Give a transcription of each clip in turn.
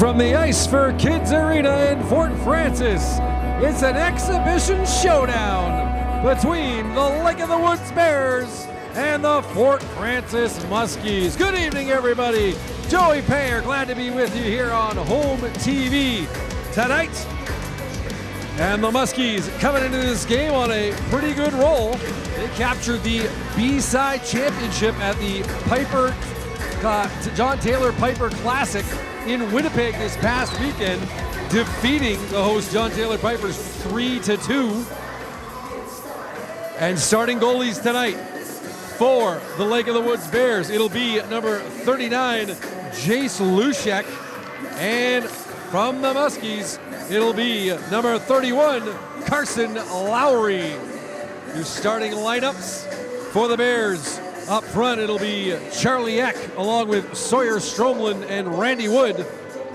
From the Ice for Kids Arena in Fort Francis, it's an exhibition showdown between the Lake of the Woods Bears and the Fort Francis Muskies. Good evening, everybody. Joey Payer, glad to be with you here on home TV tonight. And the Muskies coming into this game on a pretty good roll. They captured the B-side championship at the John Taylor Piper Classic in Winnipeg this past weekend, defeating the host John Taylor Pipers 3-2. And starting goalies tonight for the Lake of the Woods Bears, it'll be number 39, Jace Lushek. And from the Muskies, it'll be number 31, Carson Lowry. Your starting lineups for the Bears. Up front, it'll be Charlie Eck, along with Sawyer Stromlin and Randy Wood,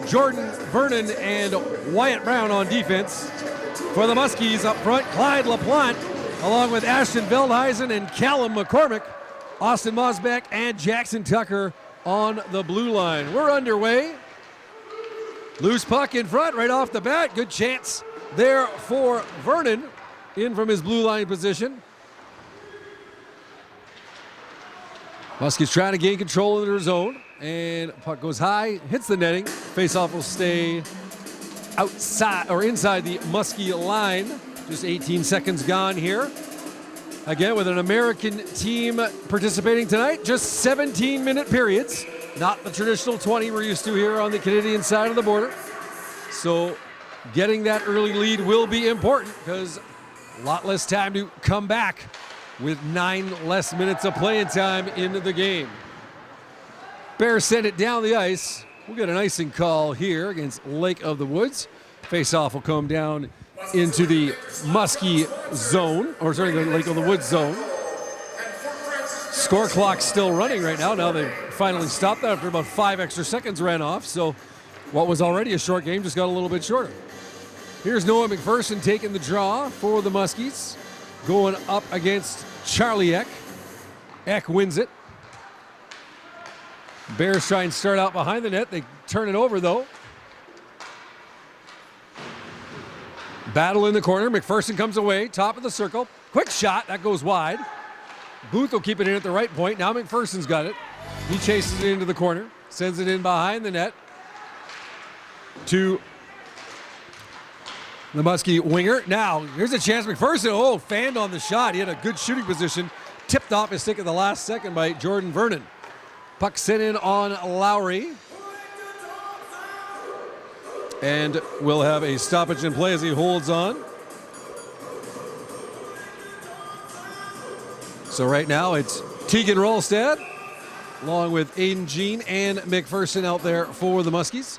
Jordan Vernon and Wyatt Brown on defense. For the Muskies up front, Clyde LaPlante, along with Ashton Veldhuisen and Callum McCormick, Austin Mosbeck and Jackson Tucker on the blue line. We're underway. Loose puck in front right off the bat. Good chance there for Vernon in from his blue line position. Muskies trying to gain control of their zone, and puck goes high, hits the netting. Faceoff will stay outside or inside the Muskie line. Just 18 seconds gone here. Again, with an American team participating tonight, just 17-minute periods. Not the traditional 20 we're used to here on the Canadian side of the border. So getting that early lead will be important because a lot less time to come back with 9 less minutes of playing time into the game. Bears send it down the ice. We'll get an icing call here against Lake of the Woods. Face-off will come down into the Muskie zone, or sorry, the Lake of the Woods zone. Score clock's still running right now. Now they've finally stopped that after about 5 extra seconds ran off. So what was already a short game just got a little bit shorter. Here's Noah McPherson taking the draw for the Muskies, going up against Charlie Eck. Eck wins it. Bears try and start out behind the net. They turn it over, though. Battle in the corner. McPherson comes away, top of the circle. Quick shot, that goes wide. Booth will keep it in at the right point. Now McPherson's got it. He chases it into the corner, sends it in behind the net to the Muskie winger. Now, here's a chance. McPherson, fanned on the shot. He had a good shooting position. Tipped off his stick at the last second by Jordan Vernon. Puck sent in on Lowry. And we'll have a stoppage in play as he holds on. So right now it's Tegan Rolstad, along with Aiden Jean and McPherson out there for the Muskies.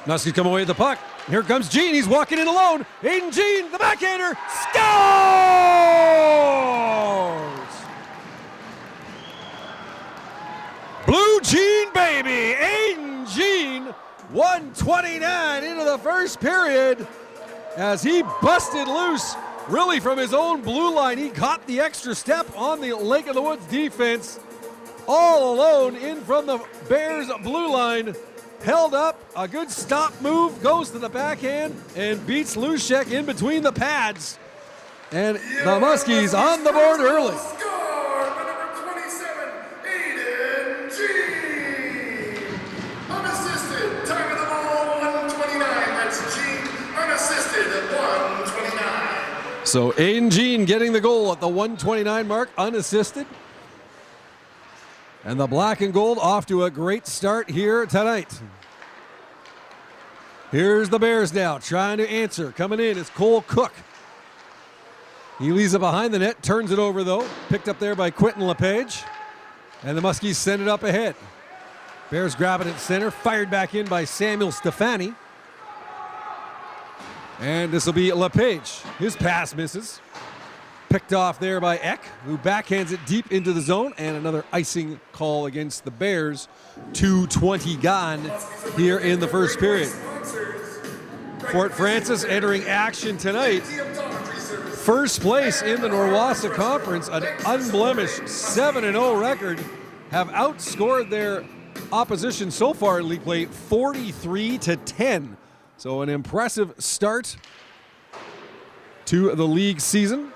Muskies come away with the puck. Here comes Jean. He's walking in alone. Aiden Jean, the backhander, scores! Blue Jean, baby. Aiden Jean, 1:29 into the first period as he busted loose really from his own blue line. He caught the extra step on the Lake of the Woods defense. All alone in from the Bears blue line. Held up, a good stop move, goes to the backhand and beats Lushek in between the pads. And the Muskies on the board early. Score by number 27, Aiden Jean. Unassisted, time of the ball, 1:29. That's Jean, unassisted at 1:29. So Aiden Jean getting the goal at the 1:29 mark, unassisted. And the black and gold off to a great start here tonight. Here's the Bears now trying to answer. Coming in is Cole Cook. He leaves it behind the net, turns it over though. Picked up there by Quentin LePage. And the Muskies send it up ahead. Bears grab it at center, fired back in by Samuel Stefani. And this will be LePage. His pass misses. Picked off there by Eck, who backhands it deep into the zone, and another icing call against the Bears. 2:20 gone here in the first period. Fort Francis entering action tonight. First place in the Norwassa Conference, an unblemished 7-0 record, have outscored their opposition so far in league play, 43-10. So an impressive start to the league season,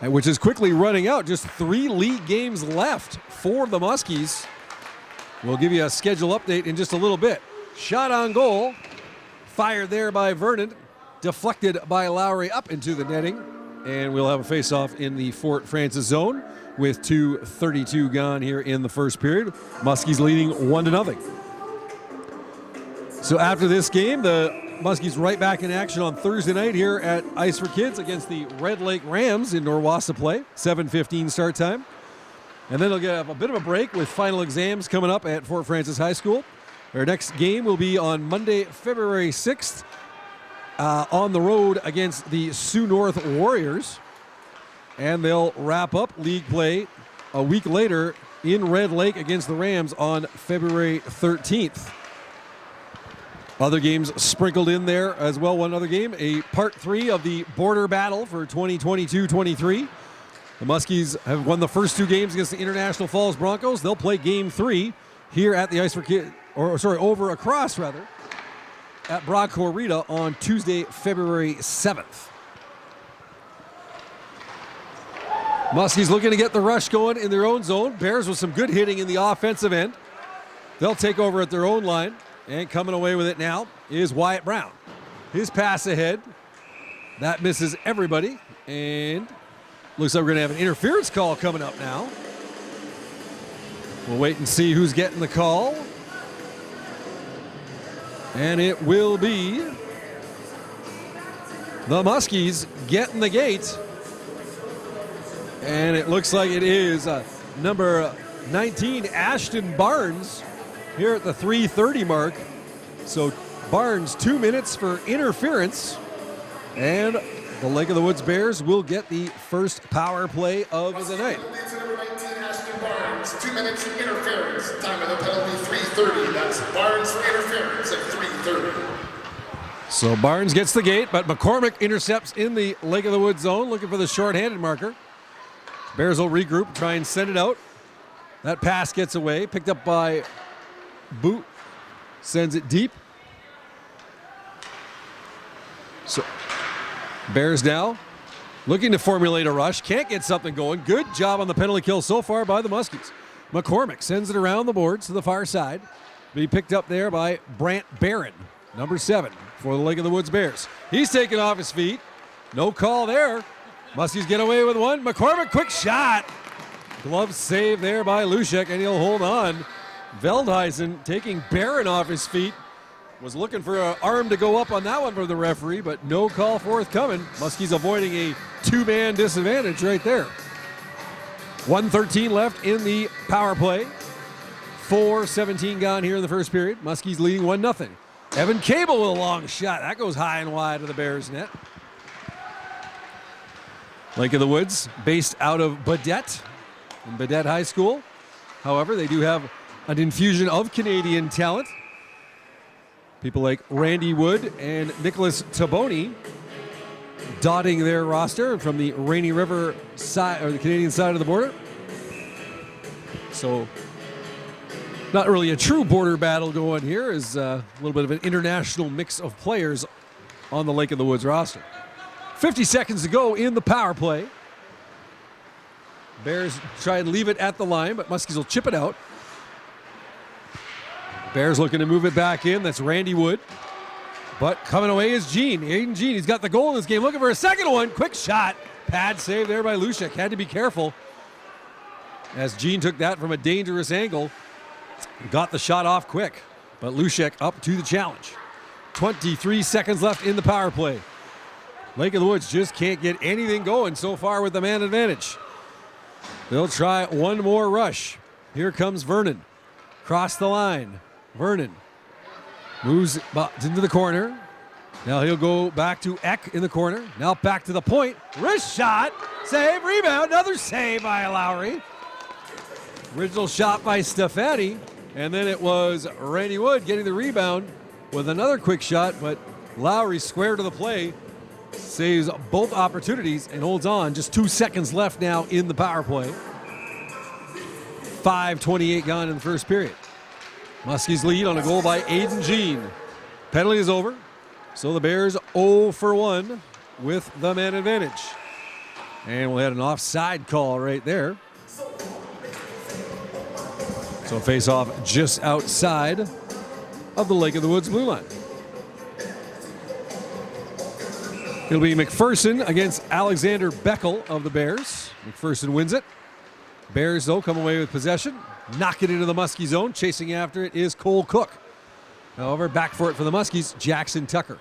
which is quickly running out. Just 3 league games left for the Muskies. We'll give you a schedule update in just a little bit. Shot on goal, fired there by Vernon, deflected by Lowry up into the netting, and we'll have a face-off in the Fort Francis zone with 2:32 gone here in the first period. Muskies leading 1-0. So after this game, the Muskies right back in action on Thursday night here at Ice for Kids against the Red Lake Rams in Norwassa play. 7:15 start time. And then they'll get a bit of a break with final exams coming up at Fort Francis High School. Their next game will be on Monday, February 6th on the road against the Sioux North Warriors. And they'll wrap up league play a week later in Red Lake against the Rams on February 13th. Other games sprinkled in there as well. One other game, a part 3 of the border battle for 2022-23. The Muskies have won the first 2 games against the International Falls Broncos. They'll play game 3 here at the Ice for Kids, across at Brock Corrida on Tuesday, February 7th. Muskies looking to get the rush going in their own zone. Bears with some good hitting in the offensive end. They'll take over at their own line. And coming away with it now is Wyatt Brown. His pass ahead. That misses everybody. And looks like we're going to have an interference call coming up now. We'll wait and see who's getting the call. And it will be the Muskies getting the gate. And it looks like it is number 19, Ashton Barnes, here at the 3:30 mark. So Barnes, 2 minutes for interference. And the Lake of the Woods Bears will get the first power play of the night. Number 19, Ashton Barnes, 2 minutes of interference. Time of the penalty, 3:30. That's Barnes for interference at 3:30. So Barnes gets the gate, but McCormick intercepts in the Lake of the Woods zone, looking for the shorthanded marker. Bears will regroup, try and send it out. That pass gets away, picked up by Boot, sends it deep. So Bears now looking to formulate a rush. Can't get something going. Good job on the penalty kill so far by the Muskies. McCormick sends it around the boards to the far side. Be picked up there by Brant Barron, number 7 for the Lake of the Woods Bears. He's taken off his feet. No call there. Muskies get away with one. McCormick, quick shot. Glove save there by Lushek, and he'll hold on. Veldhuisen taking Barron off his feet. Was looking for an arm to go up on that one for the referee, but no call forthcoming. Muskies avoiding a 2-man disadvantage right there. 1:13 left in the power play. 4:17 gone here in the first period. Muskies leading 1-0. Evan Cable with a long shot. That goes high and wide of the Bears net. Lake of the Woods, based out of Badette, in Badette High School. However, they do have an infusion of Canadian talent. People like Randy Wood and Nicholas Taboni dotting their roster from the Rainy River side, or the Canadian side of the border. So, not really a true border battle going here. Is a little bit of an international mix of players on the Lake of the Woods roster. 50 seconds to go in the power play. Bears try and leave it at the line, but Muskies will chip it out. Bears looking to move it back in. That's Randy Wood. But coming away is Gene. Aiden Gene, he's got the goal in this game. Looking for a second one. Quick shot. Pad save there by Lushek. Had to be careful as Gene took that from a dangerous angle. Got the shot off quick. But Lushek up to the challenge. 23 seconds left in the power play. Lake of the Woods just can't get anything going so far with the man advantage. They'll try one more rush. Here comes Vernon. Cross the line. Vernon moves into the corner. Now he'll go back to Eck in the corner. Now back to the point. Wrist shot. Save. Rebound. Another save by Lowry. Original shot by Stefani. And then it was Randy Wood getting the rebound with another quick shot. But Lowry square to the play. Saves both opportunities and holds on. Just 2 seconds left now in the power play. 5:28 gone in the first period. Muskies lead on a goal by Aiden Jean. Penalty is over, so the Bears 0 for 1 with the man advantage. And we'll have an offside call right there. So face off just outside of the Lake of the Woods blue line. It'll be McPherson against Alexander Beckel of the Bears. McPherson wins it. Bears, though, come away with possession. Knock it into the Muskie zone. Chasing after it is Cole Cook. However, back for it for the Muskies, Jackson Tucker.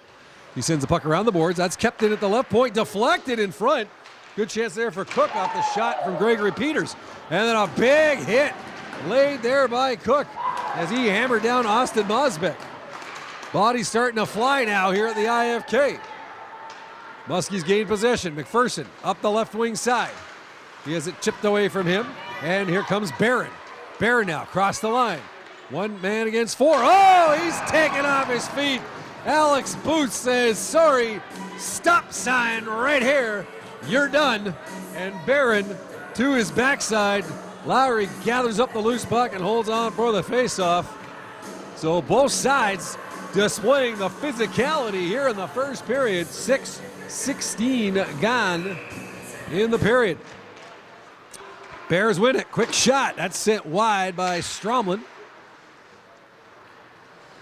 He sends the puck around the boards. That's kept in at the left point. Deflected in front. Good chance there for Cook off the shot from Gregory Peters. And then a big hit laid there by Cook as he hammered down Austin Mosbeck. Body's starting to fly now here at the IFK. Muskies gain possession. McPherson up the left wing side. He has it chipped away from him. And here comes Barron. Barron now across the line. One man against four. Oh, he's taken off his feet. Alex Booth says, sorry, stop sign right here. You're done. And Barron to his backside. Lowry gathers up the loose puck and holds on for the faceoff. So both sides displaying the physicality here in the first period. 6:16 gone in the period. Bears win it. Quick shot. That's sent wide by Stromlin.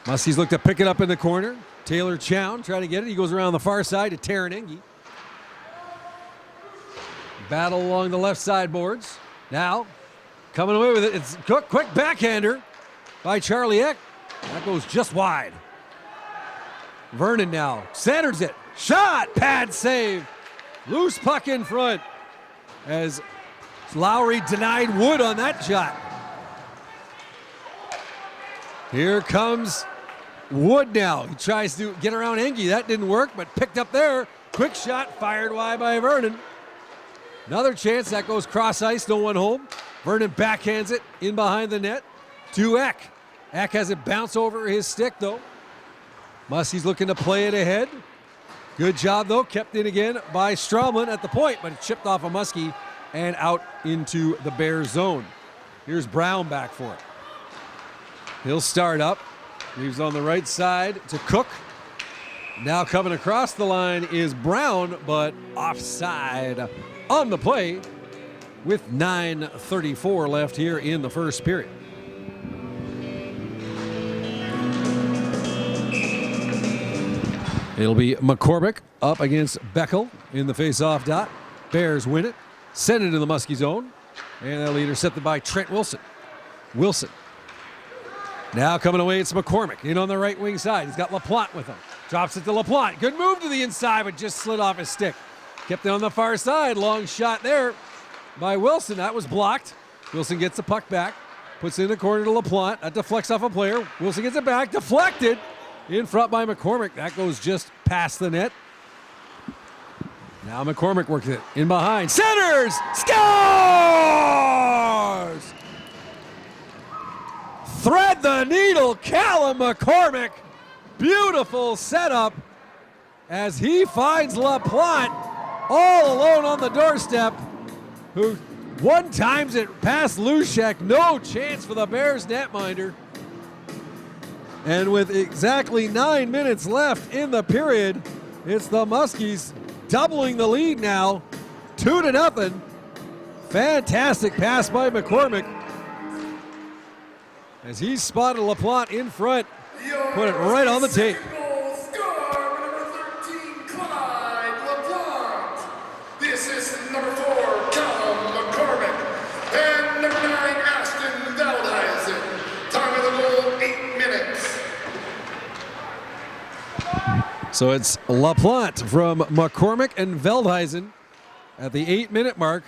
Muskies look to pick it up in the corner. Taylor Chown trying to get it. He goes around the far side to Taryn Engie. Battle along the left side boards. Now, coming away with it. It's Cook. Quick backhander by Charlie Eck. That goes just wide. Vernon now centers it. Shot. Pad save. Loose puck in front as Lowry denied Wood on that shot. Here comes Wood now. He tries to get around Engie. That didn't work, but picked up there. Quick shot fired wide by Vernon. Another chance. That goes cross ice. No one home. Vernon backhands it in behind the net to Eck. Eck has it bounce over his stick, though. Muskies looking to play it ahead. Good job, though. Kept in again by Stromlin at the point, but it chipped off a Muskie and out into the Bears zone. Here's Brown back for it. He'll start up. Leaves on the right side to Cook. Now coming across the line is Brown, but offside on the play with 9:34 left here in the first period. It'll be McCormick up against Beckel in the face-off dot. Bears win it. Send it to the Muskie zone. And that'll be intercepted by Trent Wilson. Wilson. Now coming away, it's McCormick in on the right wing side. He's got LaPlante with him. Drops it to LaPlante. Good move to the inside, but just slid off his stick. Kept it on the far side. Long shot there by Wilson. That was blocked. Wilson gets the puck back. Puts it in the corner to LaPlante. That deflects off a player. Wilson gets it back. Deflected. In front by McCormick. That goes just past the net. Now McCormick works it in behind. Centers! Scores! Thread the needle, Callum McCormick. Beautiful setup as he finds LaPlante all alone on the doorstep, who one times it past Lushek. No chance for the Bears netminder. And with exactly 9 minutes left in the period, it's the Muskies doubling the lead now, 2-0. Fantastic pass by McCormick as he spotted LaPlante in front, put it right on the tape. Number 13, Clyde LaPlante. The assist, number 4, Callum McCormick. And number 9, Ashton Veldhuizen. Time of the goal, 8 minutes. So it's LaPlante from McCormick and Veldhuizen at the 8-minute mark.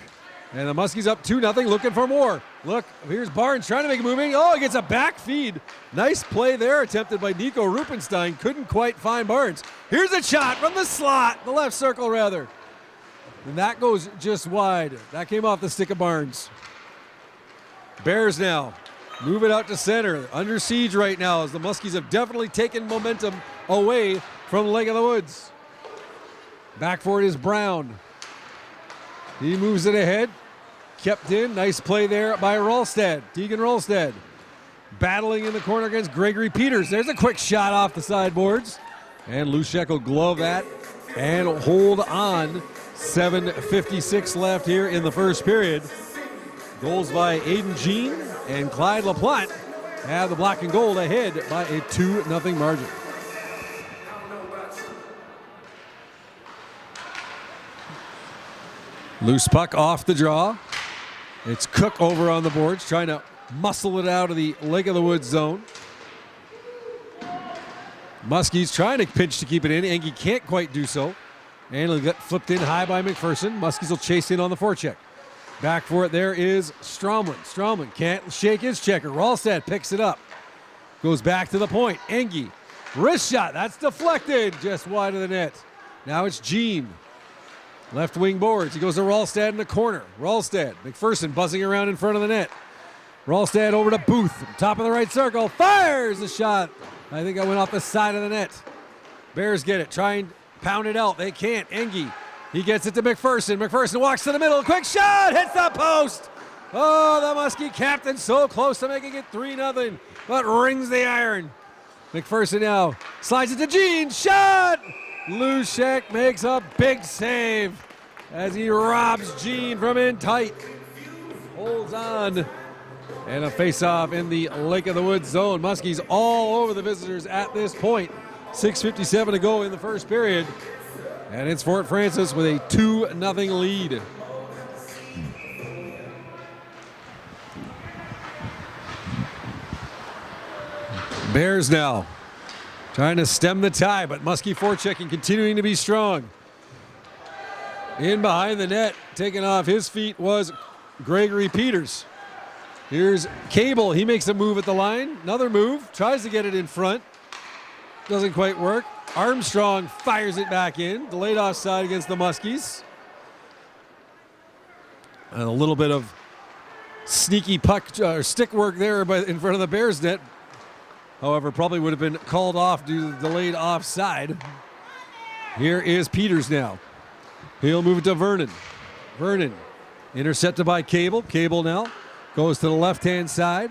And the Muskies up 2-0, looking for more. Look, here's Barnes trying to make a moving. Oh, he gets a back feed. Nice play there, attempted by Nico Rupenstein. Couldn't quite find Barnes. Here's a shot from the slot, the left circle rather. And that goes just wide. That came off the stick of Barnes. Bears now move it out to center. Under siege right now as the Muskies have definitely taken momentum away from Lake of the Woods. Back for it is Brown. He moves it ahead. Kept in. Nice play there by Rolstad. Tegan Rolstad. battling in the corner against Gregory Peters. There's a quick shot off the sideboards. And Lushek will glove that and hold on. 7:56 left here in the first period. Goals by Aiden Jean and Clyde LaPlante have the black and gold ahead by a 2-0 margin. Loose puck off the draw. It's Cook over on the boards, trying to muscle it out of the Lake of the Woods zone. Muskies trying to pinch to keep it in. Engie can't quite do so. And it'll get flipped in high by McPherson. Muskies will chase in on the forecheck. Back for it there is Stromlin. Stromlin can't shake his checker. Ralstad picks it up. Goes back to the point. Engie. Wrist shot. That's deflected. Just wide of the net. Now it's Jean. Left wing boards. He goes to Ralstad in the corner. Ralstad. McPherson buzzing around in front of the net. Ralstad over to Booth. Top of the right circle. Fires a shot. I think I went off the side of the net. Bears get it. Try and pound it out. They can't. Engie. He gets it to McPherson. McPherson walks to the middle. Quick shot. Hits the post. Oh, the Muskie captain so close to making it 3-0, but rings the iron. McPherson now slides it to Jean. Shot. Lushek makes a big save as he robs Jean from in tight. Holds on. And a face-off in the Lake of the Woods zone. Muskies all over the visitors at this point. 6:57 to go in the first period. And it's Fort Francis with a 2-0 lead. Bears now trying to stem the tie, but Muskie forechecking continuing to be strong. In behind the net, taking off his feet was Gregory Peters. Here's Cable. He makes a move at the line. Another move. Tries to get it in front. Doesn't quite work. Armstrong fires it back in. Delayed offside against the Muskies. And a little bit of sneaky puck stick work there in front of the Bears net. However, probably would have been called off due to the delayed offside. Here is Peters now. He'll move it to Vernon. Vernon intercepted by Cable. Cable now goes to the left-hand side.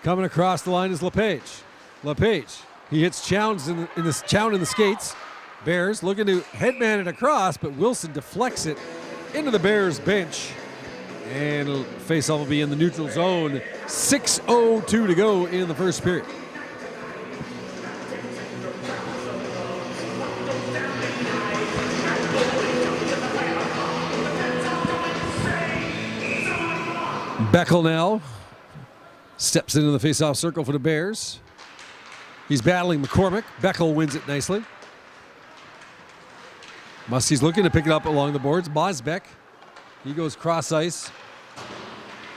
Coming across the line is LePage. LePage. He hits Chowns in the skates. Bears looking to headman it across, but Wilson deflects it into the Bears bench. And face-off will be in the neutral zone. 6:02 to go in the first period. Beckel now steps into the face-off circle for the Bears. He's battling McCormick. Beckel wins it nicely. Muskie's looking to pick it up along the boards. Mosbeck. He goes cross ice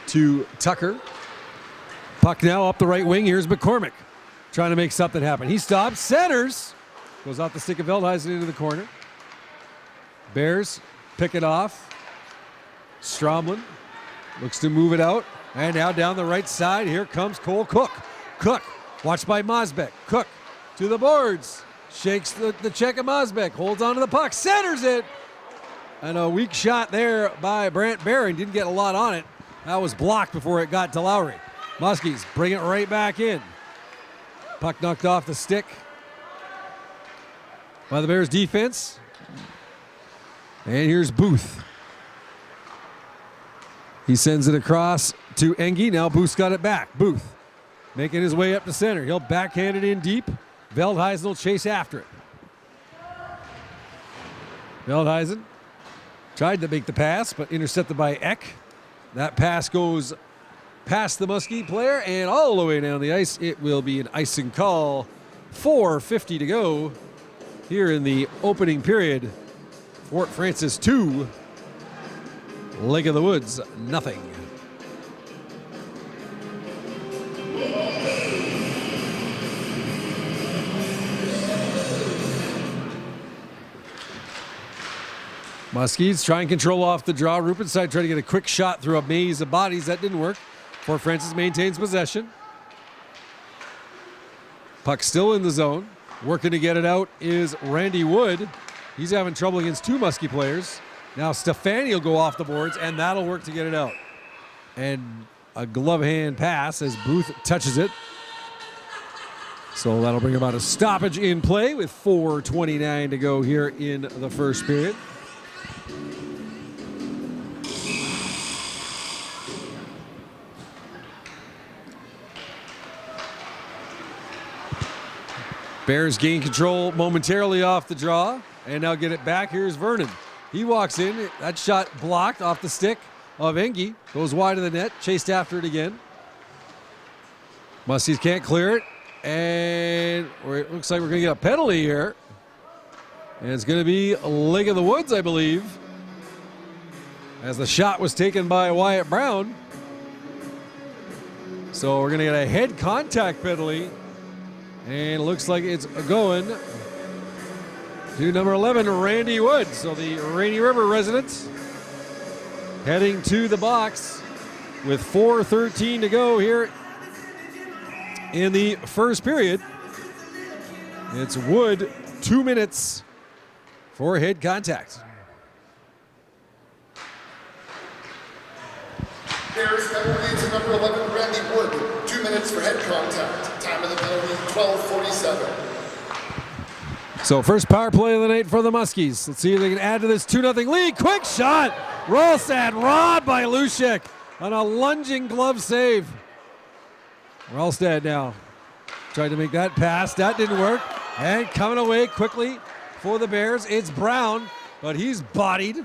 to Tucker. Puck now up the right wing. Here's McCormick trying to make something happen. He stops, centers. Goes off the stick of Veldhuisen into the corner. Bears pick it off. Stromlin looks to move it out. And now down the right side, here comes Cole Cook. Cook, watched by Mosbeck. Cook to the boards. Shakes the check of Mosbeck. Holds onto the puck. Centers it. And a weak shot there by Brant Barron. Didn't get a lot on it. That was blocked before it got to Lowry. Muskies bring it right back in. Puck knocked off the stick by the Bears defense. And here's Booth. He sends it across to Engie. Now Booth's got it back. Booth making his way up to center. He'll backhand it in deep. Veldhuisen will chase after it. Veldhuisen tried to make the pass, but intercepted by Eck. That pass goes past the Muskie player and all the way down the ice. It will be an icing call. 4:50 to go here in the opening period. Fort Francis 2. Lake of the Woods, nothing. Muskies try and control off the draw. Rupenside tried to get a quick shot through a maze of bodies. That didn't work. Fort Francis maintains possession. Puck still in the zone. Working to get it out is Randy Wood. He's having trouble against two Muskie players. Now Stefani will go off the boards, and that'll work to get it out. And a glove hand pass as Booth touches it. So that'll bring about a stoppage in play with 4:29 to go here in the first period. Bears gain control momentarily off the draw, and now get it back. Here's Vernon. He walks in. That shot blocked off the stick of Engie. Goes wide of the net. Chased after it again. Muskies can't clear it. And it looks like we're going to get a penalty here. And it's going to be a Lake of the Woods, I believe, as the shot was taken by Wyatt Brown. So we're going to get a head contact penalty. And it looks like it's going to number 11, Randy Wood. So the Rainy River residents heading to the box with 4:13 to go here in the first period. It's Wood, 2 minutes for head contact. Bears penalty to number 11, Randy Wood. 2 minutes for head contact. Time of the penalty, 12:47. So first power play of the night for the Muskies. Let's see if they can add to this 2-0 lead. Quick shot. Rolstad robbed by Lushek on a lunging glove save. Rolstad now tried to make that pass. That didn't work. And coming away quickly for the Bears, it's Brown, but he's bodied.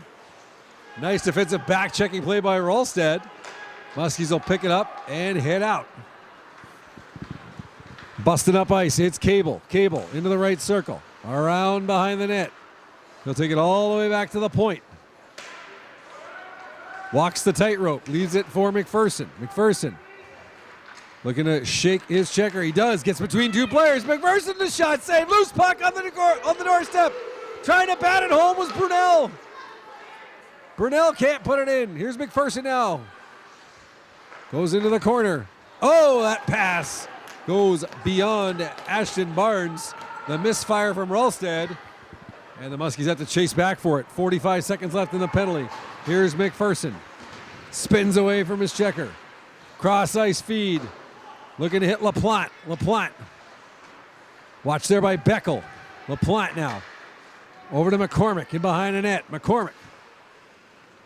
Nice defensive back-checking play by Rolstad. Muskies will pick it up and head out. Busting up ice, it's Cable. Cable into the right circle. Around behind the net. He'll take it all the way back to the point. Walks the tightrope, leaves it for McPherson. McPherson looking to shake his checker. He does. Gets between two players. McPherson the shot save. Loose puck on the doorstep. Trying to bat it home was Brunel. Brunel can't put it in. Here's McPherson now. Goes into the corner. Oh, that pass goes beyond Ashton Barnes. The misfire from Rolstad. And the Muskies have to chase back for it. 45 seconds left in the penalty. Here's McPherson. Spins away from his checker. Cross ice feed. Looking to hit LaPlante. LaPlante. Watched there by Beckel. LaPlante now. Over to McCormick in behind the net. McCormick.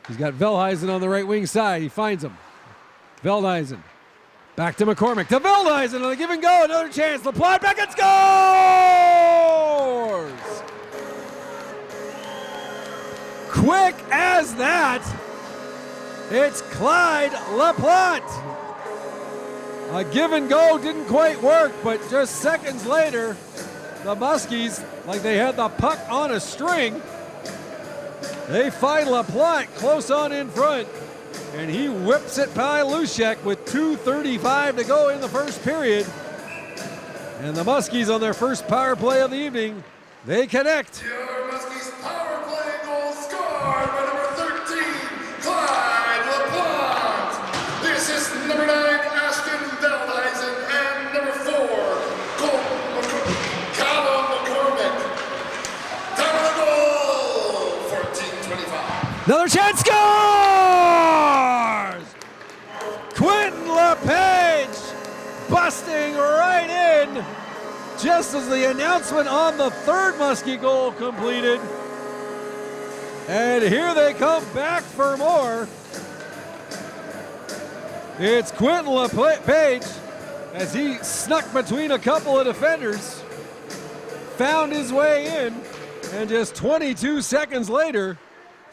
He's got Velheisen on the right wing side. He finds him. Velheisen. Back to McCormick. To Velheisen on the give and go. Another chance. LaPlante back and scores! Quick as that. It's Clyde LaPlante. A give and go didn't quite work, but just seconds later, the Muskies, like they had the puck on a string, they find LaPlante close on in front, and he whips it by Lushek with 2:35 to go in the first period. And the Muskies on their first power play of the evening, they connect. Your Muskies power play goal scored by number 13, Clyde LaPlante. The assist, number 9, Ashton Velheisen, and number 4, Callum McCormick. Time of the goal, 14:25. Another chance, scores! Quentin LePage busting right in just as the announcement on the third Muskie goal completed. And here they come back for more. It's Quentin LePage as he snuck between a couple of defenders, found his way in, and just 22 seconds later,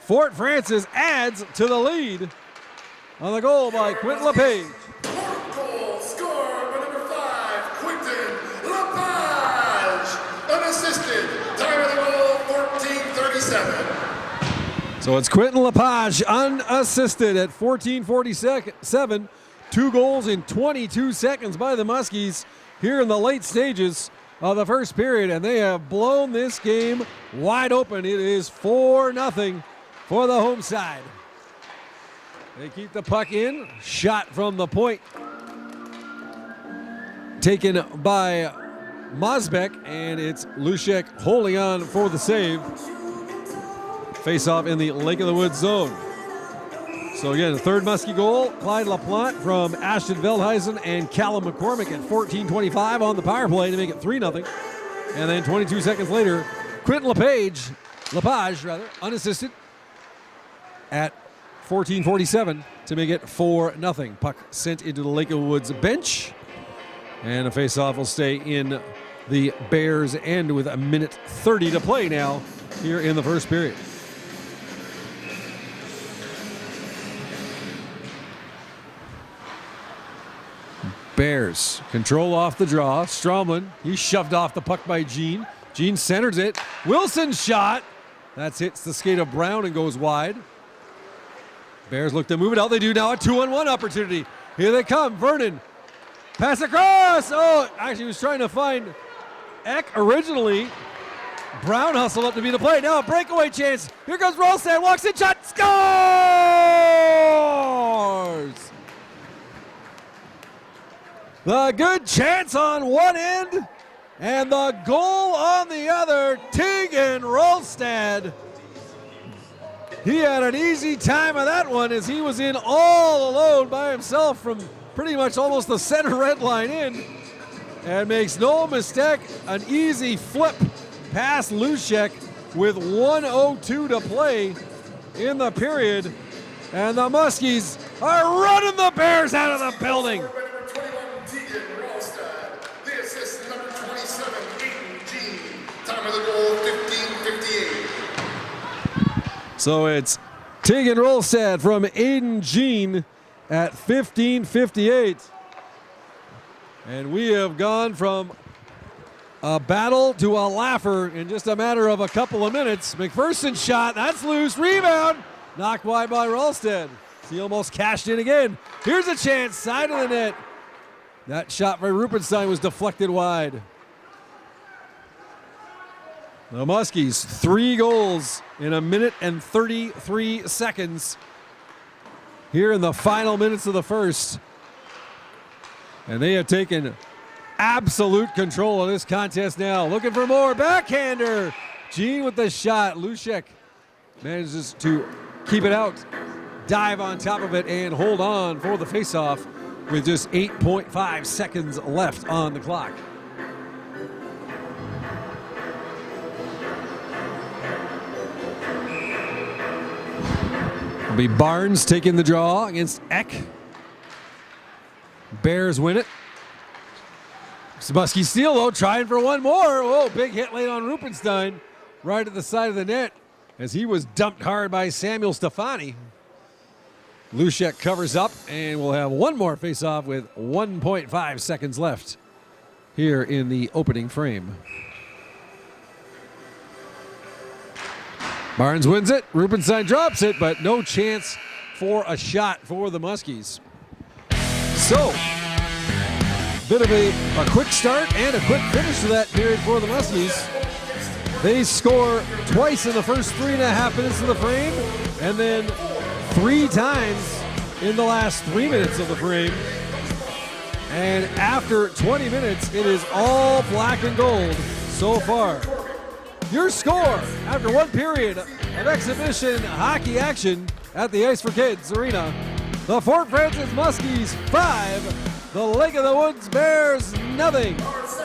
Fort Francis adds to the lead on the goal by Quentin LePage. Fourth goal scored by number 5, Quentin LePage. Unassisted. Time of the goal, 14:37. So it's Quentin LePage unassisted at 14:47. 2 goals in 22 seconds by the Muskies here in the late stages of the first period, and they have blown this game wide open. It is 4-0 for the home side. They keep the puck in. Shot from the point taken by Mosbeck, and it's Lushek holding on for the save. Face off in the Lake of the Woods zone. So again, the third Muskie goal, Clyde LaPlante from Ashton Veldhuizen and Callum McCormick at 14:25 on the power play to make it 3-0. And then 22 seconds later, Quentin Lepage, unassisted at 14:47 to make it 4-0. Puck sent into the Lake of the Woods bench. And a faceoff will stay in the Bears' end with a minute 30 to play now here in the first period. Bears control off the draw. Stromlin, he's shoved off the puck by Jean. Jean centers it. Wilson's shot. That hits the skate of Brown and goes wide. Bears look to move it out. They do now. A 2-on-1 opportunity. Here they come. Vernon. Pass across. Oh, actually he was trying to find Eck originally. Brown hustled up to be the play. Now a breakaway chance. Here comes Rolstad. Walks in. Shot. Scores! The good chance on one end and the goal on the other. Tegan Rolstad. He had an easy time of that one as he was in all alone by himself from pretty much almost the center red line in, and makes no mistake, an easy flip past Lushek with 1:02 to play in the period. And the Muskies are running the Bears out of the building. Time of the goal, 15:58. So it's Tegan Rolstad from Aiden Jean at 15:58. And we have gone from a battle to a laugher in just a matter of a couple of minutes. McPherson's shot, that's loose, rebound, knocked wide by Rolstad. He almost cashed in again. Here's a chance, side of the net. That shot by Rupenstein was deflected wide. The Muskies, 3 goals in a minute and 33 seconds here in the final minutes of the first. And they have taken absolute control of this contest now. Looking for more, backhander. Jean with the shot. Lushek manages to keep it out, dive on top of it, and hold on for the faceoff with just 8.5 seconds left on the clock. It'll be Barnes taking the draw against Eck. Bears win it. Muskie steal though, trying for one more. Oh, big hit late on Rupenstein right at the side of the net as he was dumped hard by Samuel Stefani. Lushek covers up and we'll have one more face-off with 1.5 seconds left here in the opening frame. Barnes wins it, Rupenstein drops it, but no chance for a shot for the Muskies. So, bit of a quick start and a quick finish to that period for the Muskies. They score twice in the first 3.5 minutes of the frame, and then 3 times in the last 3 minutes of the frame. And after 20 minutes, it is all black and gold so far. Your score after one period of exhibition hockey action at the Ice for Kids Arena. The Fort Francis Muskies 5, the Lake of the Woods Bears 0.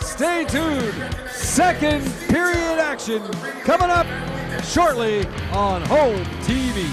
Stay tuned. Second period action coming up shortly on Home TV.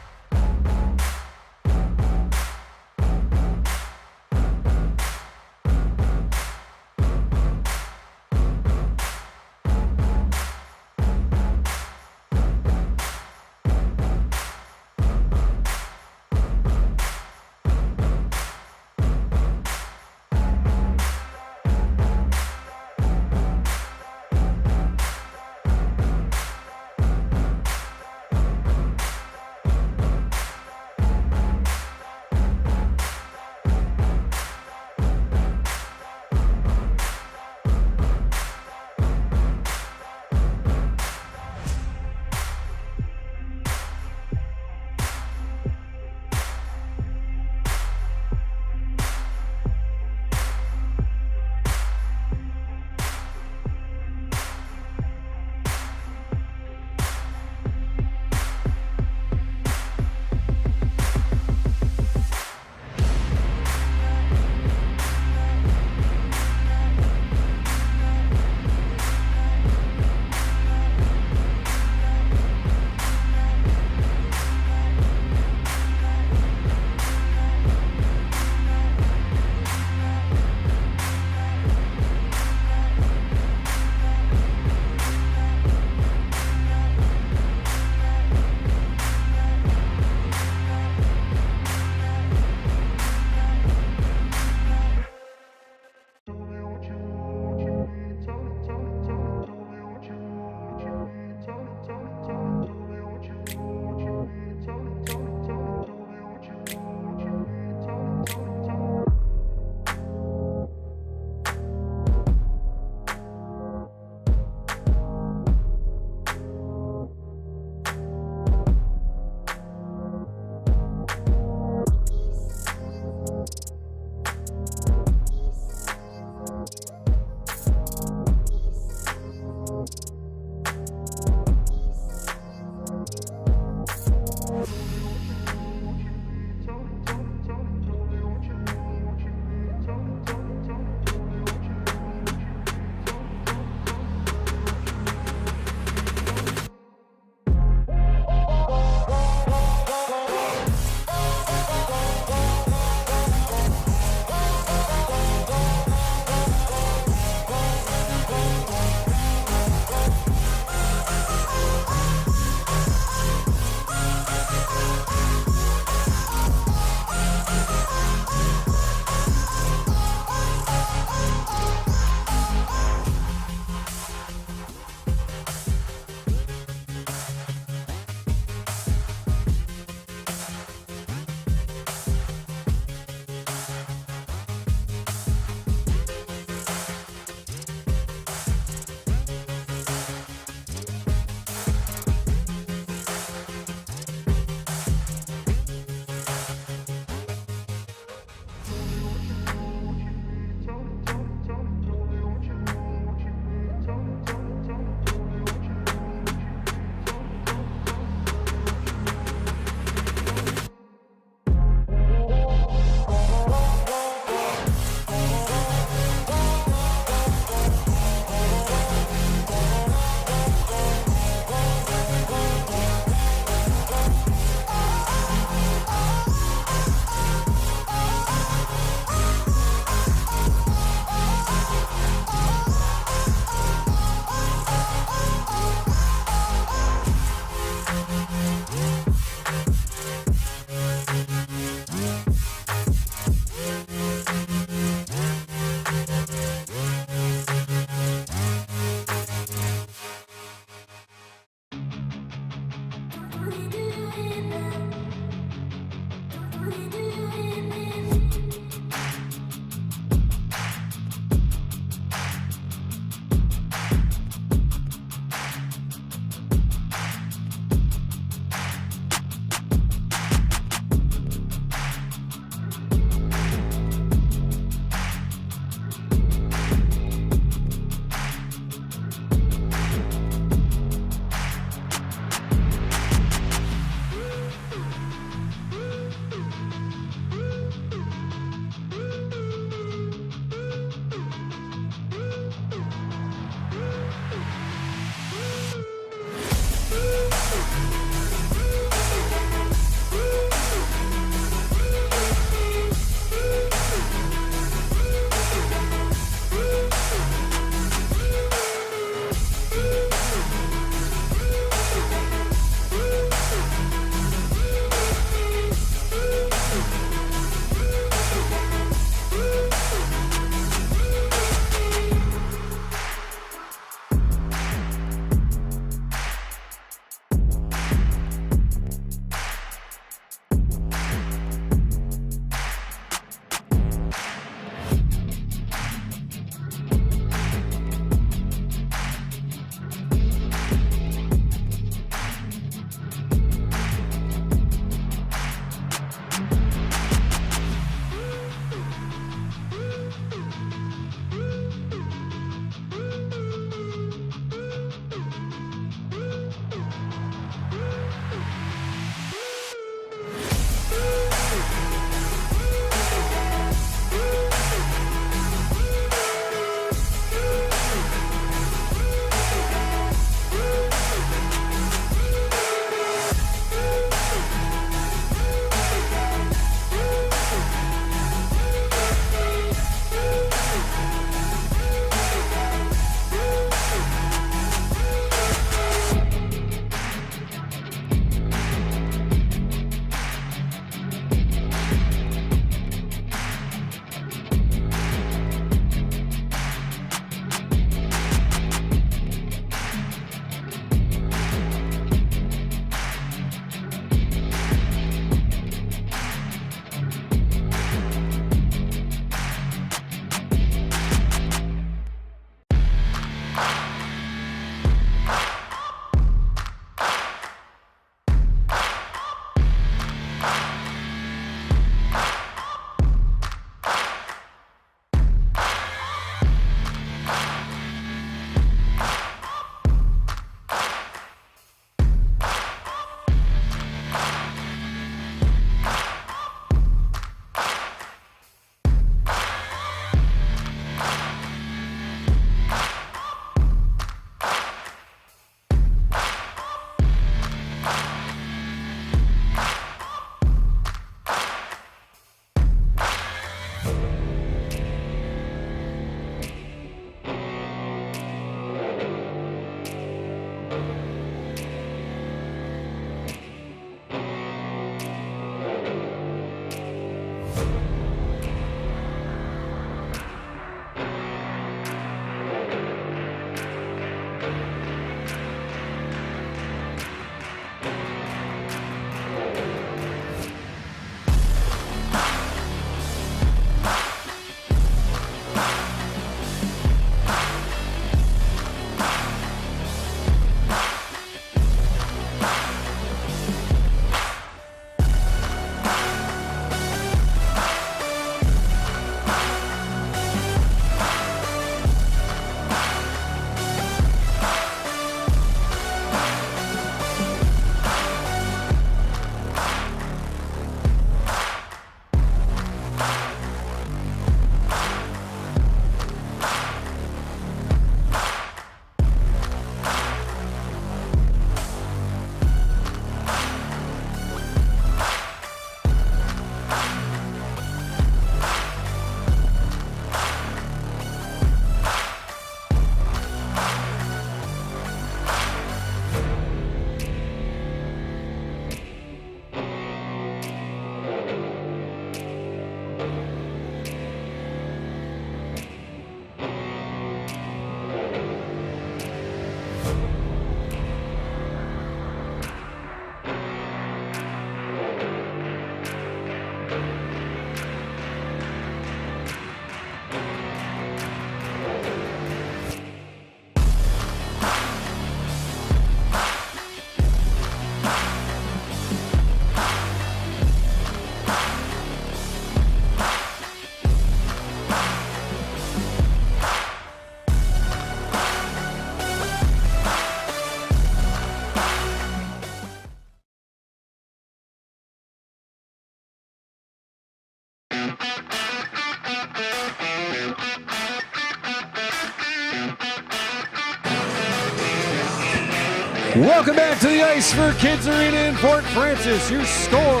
Welcome back to the Ice for Kids Arena in Fort Francis. Your score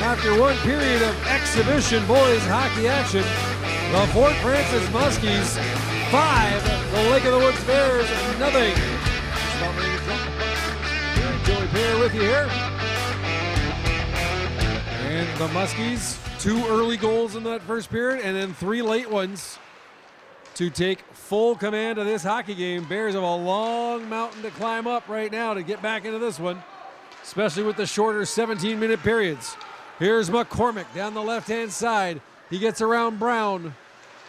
after one period of exhibition boys hockey action. The Fort Francis Muskies 5, the Lake of the Woods Bears 0. Joey Payer with you here. And the Muskies, 2 early goals in that first period and then 3 late ones to take full command of this hockey game. Bears have a long mountain to climb up right now to get back into this one, especially with the shorter 17-minute periods. Here's McCormick down the left-hand side. He gets around Brown,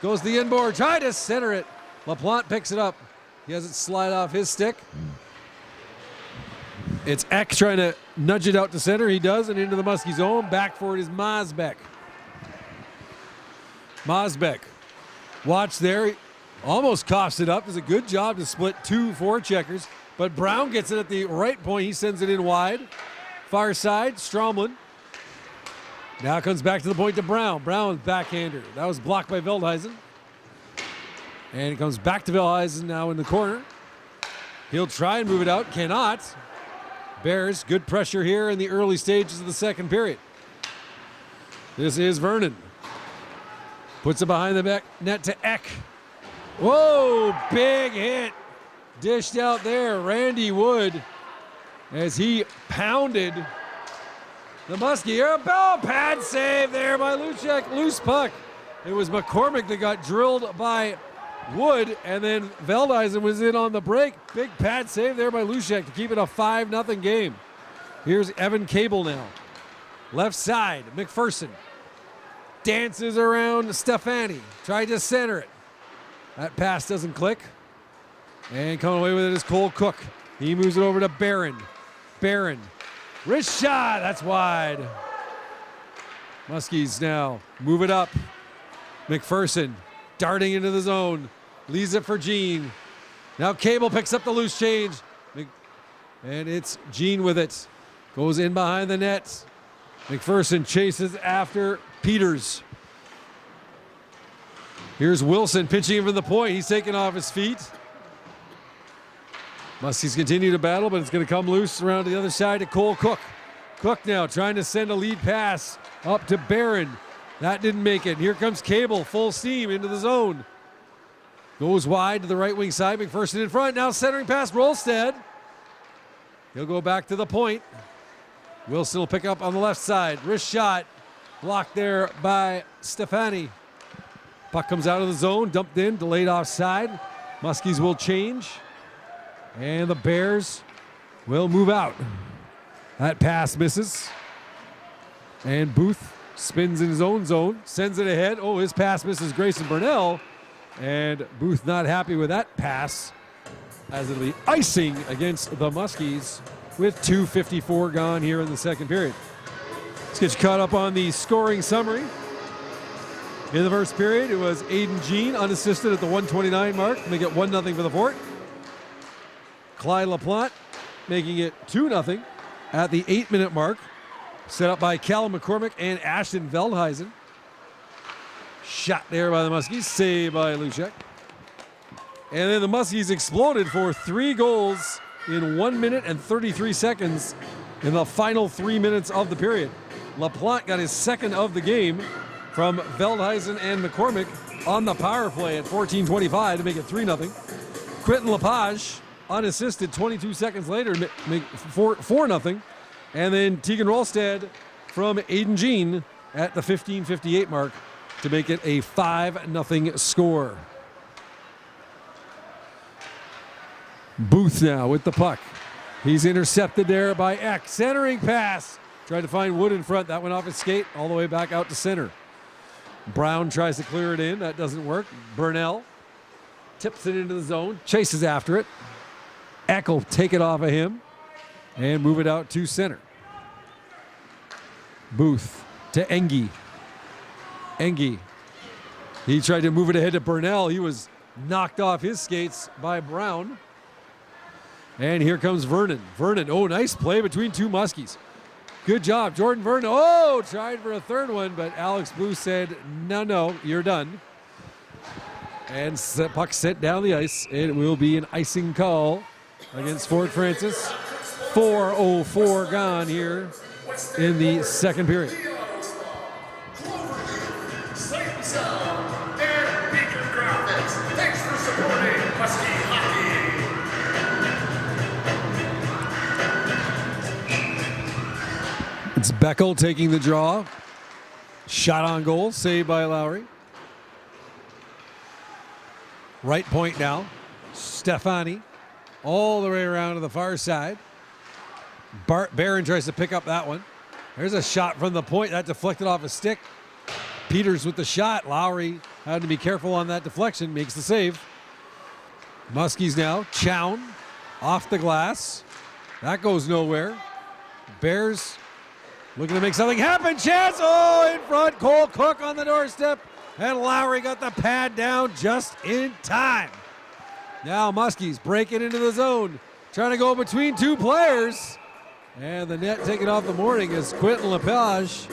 goes the inboard, try to center it. LaPlante picks it up. He has it slide off his stick. It's Eck trying to nudge it out to center. He does, and into the Muskie zone. Back for it is Mosbeck. Watch there. He almost coughs it up. Does a good job to split 2 forecheckers. But Brown gets it at the right point. He sends it in wide. Far side, Stromlin. Now comes back to the point to Brown. Brown's backhander. That was blocked by Veldhuisen. And it comes back to Veldhuisen now in the corner. He'll try and move it out. Cannot. Bears, good pressure here in the early stages of the second period. This is Vernon. Puts it behind the back net to Eck. Whoa, big hit. Dished out there. Randy Wood as he pounded the Muskie. Oh, pad save there by Luchek. Loose puck. It was McCormick that got drilled by Wood, and then Veldhuisen was in on the break. Big pad save there by Luchek to keep it a 5-0 game. Here's Evan Cable now. Left side, McPherson. Dances around Stefani. Tried to center it. That pass doesn't click. And coming away with it is Cole Cook. He moves it over to Barron. Wrist shot. That's wide. Muskies now move it up. McPherson darting into the zone. Leaves it for Gene. Now Cable picks up the loose change. And it's Gene with it. Goes in behind the net. McPherson chases after Peters. Here's Wilson pitching him from the point. He's taken off his feet. Muskies continue to battle, but it's going to come loose around to the other side to Cole Cook. Cook now trying to send a lead pass up to Barron. That didn't make it. Here comes Cable, full steam into the zone. Goes wide to the right wing side. McPherson in front. Now centering past Rolstead. He'll go back to the point. Wilson will pick up on the left side. Wrist shot. Blocked there by Stefani. Puck comes out of the zone. Dumped in. Delayed offside. Muskies will change. And the Bears will move out. That pass misses. And Booth spins in his own zone. Sends it ahead. Oh, his pass misses Grayson Burnell. And Booth not happy with that pass, as it'll be icing against the Muskies with 2:54 gone here in the second period. Let's get you caught up on the scoring summary. In the first period, it was Aiden Jean unassisted at the 1:29 mark, make it 1-0 for the Fort. Clyde LaPlante making it 2-0 at the 8-minute mark, set up by Callum McCormick and Ashton Veldhuisen. Shot there by the Muskies, saved by Luchek. And then the Muskies exploded for 3 goals in 1 minute and 33 seconds in the final 3 minutes of the period. LaPlante got his second of the game from Veldhuisen and McCormick on the power play at 14:25 to make it 3-0. Quentin Lepage unassisted 22 seconds later to make 4-0. And then Tegan Rolstad from Aiden Jean at the 15:58 mark to make it a 5-0 score. Booth now with the puck. He's intercepted there by Eck. Centering pass. Tried to find Wood in front. That went off his skate all the way back out to center. Brown tries to clear it in. That doesn't work. Burnell tips it into the zone. Chases after it. Eck will take it off of him and move it out to center. Booth to Engie. He tried to move it ahead to Burnell. He was knocked off his skates by Brown. And here comes Vernon. Oh, nice play between two Muskies. Good job, Jordan Vernon. Oh, tried for a third one, but Alex Booth said, no, you're done. And puck sent down the ice. It will be an icing call against Fort Francis. 4:04 gone here in the second period. Sight & Sound, and Beacon Graphics. Thanks for supporting Muskie Hockey. It's Beckel taking the draw. Shot on goal, saved by Lowry. Right point now. Stefani all the way around to the far side. Barron tries to pick up that one. There's a shot from the point. That deflected off a stick. Peters with the shot. Lowry had to be careful on that deflection. Makes the save. Muskies now. Chown off the glass. That goes nowhere. Bears looking to make something happen. Chance. Oh, in front. Cole Cook on the doorstep. And Lowry got the pad down just in time. Now Muskies breaking into the zone. Trying to go between two players. And the net taken off the morning is Quentin Lepage.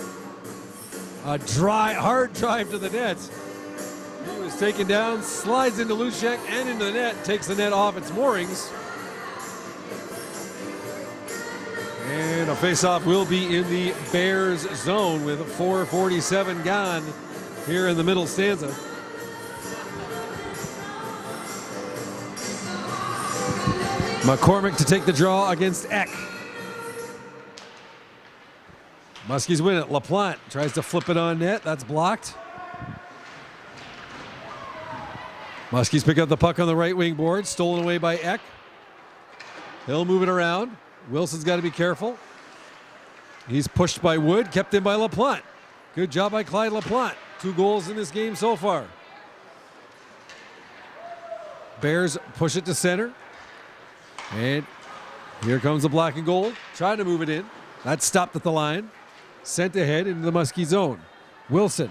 A hard drive to the net. He was taken down, slides into Lushek and into the net, takes the net off its moorings. And a faceoff will be in the Bears zone with 4:47 gone here in the middle stanza. McCormick to take the draw against Eck. Muskies win it. LaPlante tries to flip it on net. That's blocked. Muskies pick up the puck on the right wing board. Stolen away by Eck. He'll move it around. Wilson's got to be careful. He's pushed by Wood. Kept in by LaPlante. Good job by Clyde LaPlante. 2 goals in this game so far. Bears push it to center. And here comes the black and gold. Trying to move it in. That's stopped at the line. Sent ahead into the Muskie zone. Wilson.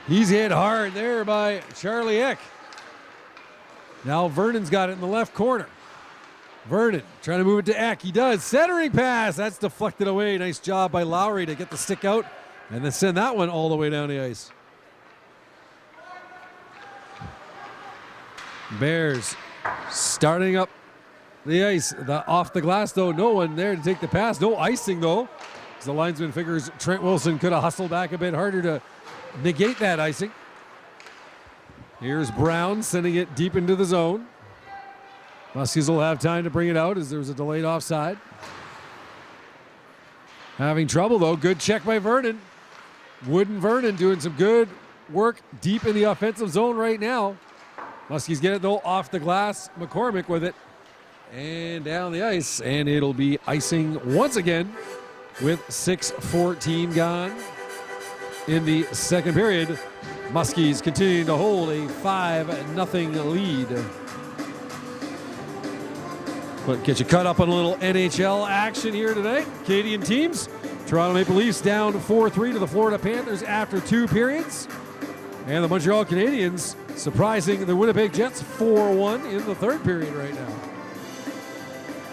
He's hit hard there by Charlie Eck. Now Vernon's got it in the left corner. Vernon trying to move it to Eck. He does. Centering pass. That's deflected away. Nice job by Lowry to get the stick out and then send that one all the way down the ice. Bears starting up the ice. Off the glass, though. No one there to take the pass. No icing, though. The linesman figures Trent Wilson could have hustled back a bit harder to negate that icing. Here's Brown sending it deep into the zone. Muskies will have time to bring it out as there's a delayed offside. Having trouble, though. Good check by Vernon. Wood and Vernon doing some good work deep in the offensive zone right now. Muskies get it, though, off the glass. McCormick with it. And down the ice. And it'll be icing once again with 6:14 gone in the second period. Muskies continuing to hold a 5-0 lead. But get you caught up on a little NHL action here today. Canadian teams. Toronto Maple Leafs down 4-3 to the Florida Panthers after 2 periods. And the Montreal Canadiens surprising the Winnipeg Jets 4-1 in the third period right now.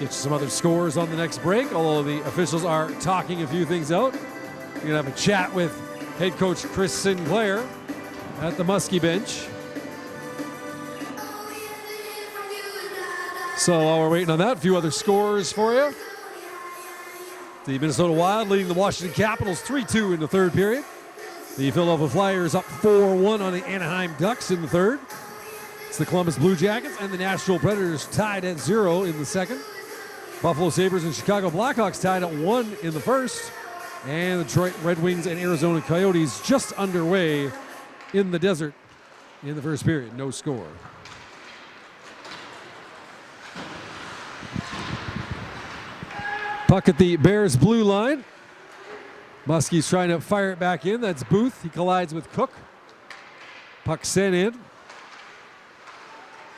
Get you some other scores on the next break, although the officials are talking a few things out. We're going to have a chat with head coach Chris Sinclair at the Muskie bench. So while we're waiting on that, a few other scores for you. The Minnesota Wild leading the Washington Capitals 3-2 in the third period. The Philadelphia Flyers up 4-1 on the Anaheim Ducks in the third. It's the Columbus Blue Jackets and the Nashville Predators tied at 0 in the second. Buffalo Sabres and Chicago Blackhawks tied at 1 in the first. And the Detroit Red Wings and Arizona Coyotes just underway in the desert in the first period. No score. Puck at the Bears blue line. Muskie's trying to fire it back in. That's Booth. He collides with Cook. Puck sent in.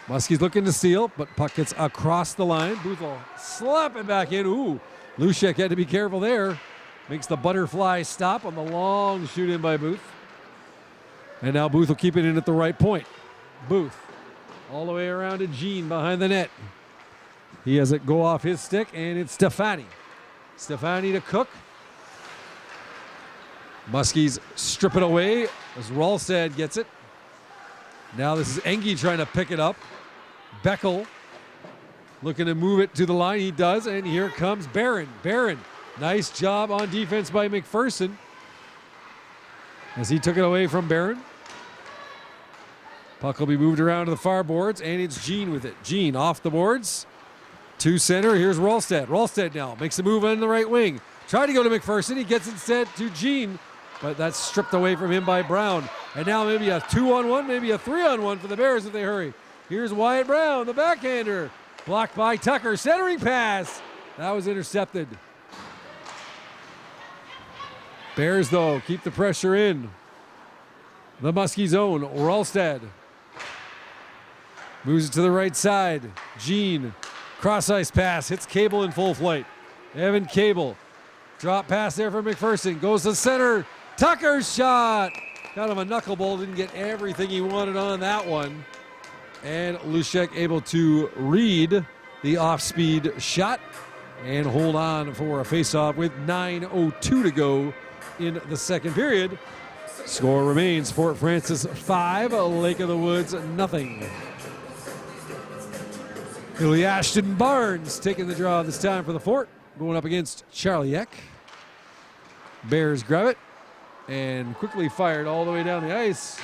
Muskie's looking to steal, but puck gets across the line. Booth will slap it back in. Ooh, Lushek had to be careful there. Makes the butterfly stop on the long shoot in by Booth. And now Booth will keep it in at the right point. Booth all the way around to Jean behind the net. He has it go off his stick, and it's Stefani. Stefani to Cook. Muskies strip it away as Ralstad gets it. Now this is Engie trying to pick it up. Beckel looking to move it to the line. He does, and here comes Barron. Barron, nice job on defense by McPherson as he took it away from Barron. Puck will be moved around to the far boards, and it's Jean with it. Jean off the boards to center. Here's Rolstad. Rolstad now makes a move on the right wing. Tried to go to McPherson. He gets instead to Jean, but that's stripped away from him by Brown. And now maybe a 2-on-1, maybe a 3-on-1 for the Bears if they hurry. Here's Wyatt Brown, the backhander. Blocked by Tucker. Centering pass. That was intercepted. Bears, though, keep the pressure in. The Muskie zone. Rolstad moves it to the right side. Jean. Cross ice pass. Hits Cable in full flight. Evan Cable. Drop pass there for McPherson. Goes to center. Tucker's shot. Kind of a knuckleball. Didn't get everything he wanted on that one. And Lushek able to read the off-speed shot and hold on for a face-off with 9:02 to go in the second period. Score remains Fort Francis 5, Lake of the Woods nothing. It'll be Ashton Barnes taking the draw this time for the Fort, going up against Charlie Eck. Bears grab it and quickly fired all the way down the ice.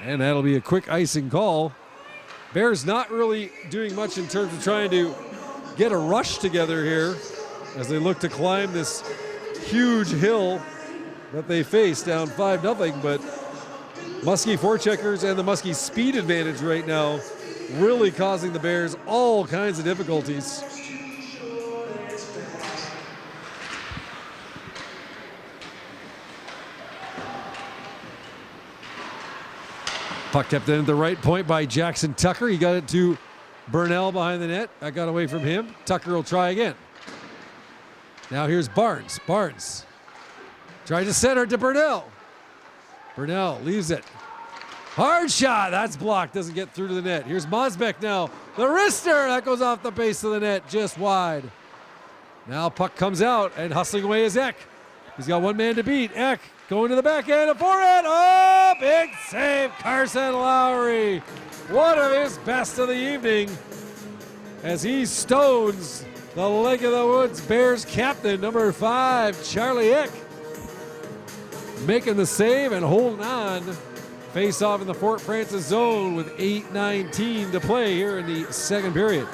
And that'll be a quick icing call. Bears not really doing much in terms of trying to get a rush together here as they look to climb this huge hill that they face down 5-0. But Muskie forecheckers and the Muskie speed advantage right now really causing the Bears all kinds of difficulties. Puck kept in at the right point by Jackson Tucker. He got it to Burnell behind the net. That got away from him. Tucker will try again. Now here's Barnes. Barnes tries to center to Burnell. Burnell leaves it. Hard shot. That's blocked. Doesn't get through to the net. Here's Mosbeck now. The wrister. That goes off the base of the net just wide. Now puck comes out and hustling away is Eck. He's got one man to beat. Eck going to the backhand, a forehand. Oh, big save, Carson Lowry. One of his best of the evening as he stones the Lake of the Woods Bears captain, number 5, Charlie Eck. Making the save and holding on. Face off in the Fort Francis zone with 8:19 to play here in the second period.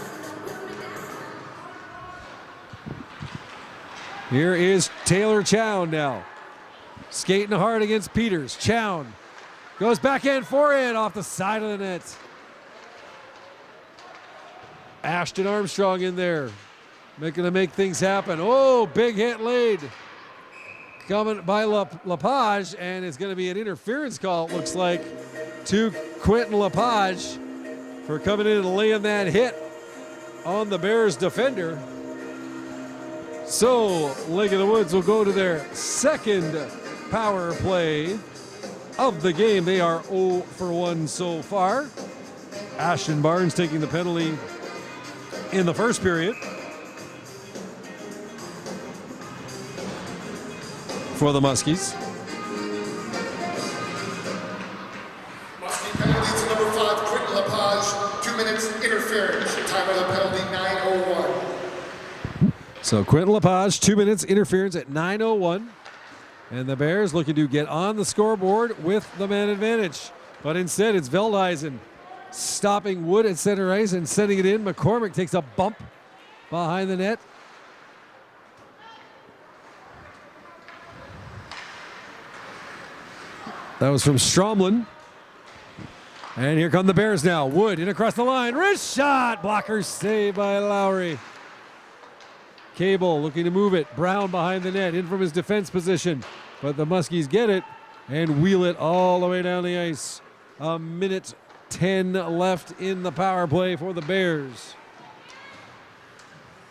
Here is Taylor Chown now. Skating hard against Peters. Chown goes backhand, forehand off the side of the net. Ashton Armstrong in there, making to make things happen. Oh, big hit laid. Coming by Lepage, and it's going to be an interference call, it looks like, to Quentin Lepage for coming in and laying that hit on the Bears defender. So, Lake of the Woods will go to their second power play of the game. They are 0 for 1 so far. Ashton Barnes taking the penalty in the first period for the Muskies. Muskie penalty to number 5, Quentin Lepage, 2 minutes interference. Time of the penalty, 9:01. So Quentin Lepage, 2 minutes interference at 9:01. And the Bears looking to get on the scoreboard with the man advantage. But instead, it's Veldhuisen stopping Wood at center ice and sending it in. McCormick takes a bump behind the net. That was from Stromlin. And here come the Bears now. Wood in across the line. Wrist shot. Blocker save by Lowry. Cable looking to move it. Brown behind the net, in from his defense position. But the Muskies get it and wheel it all the way down the ice. 1:10 left in the power play for the Bears.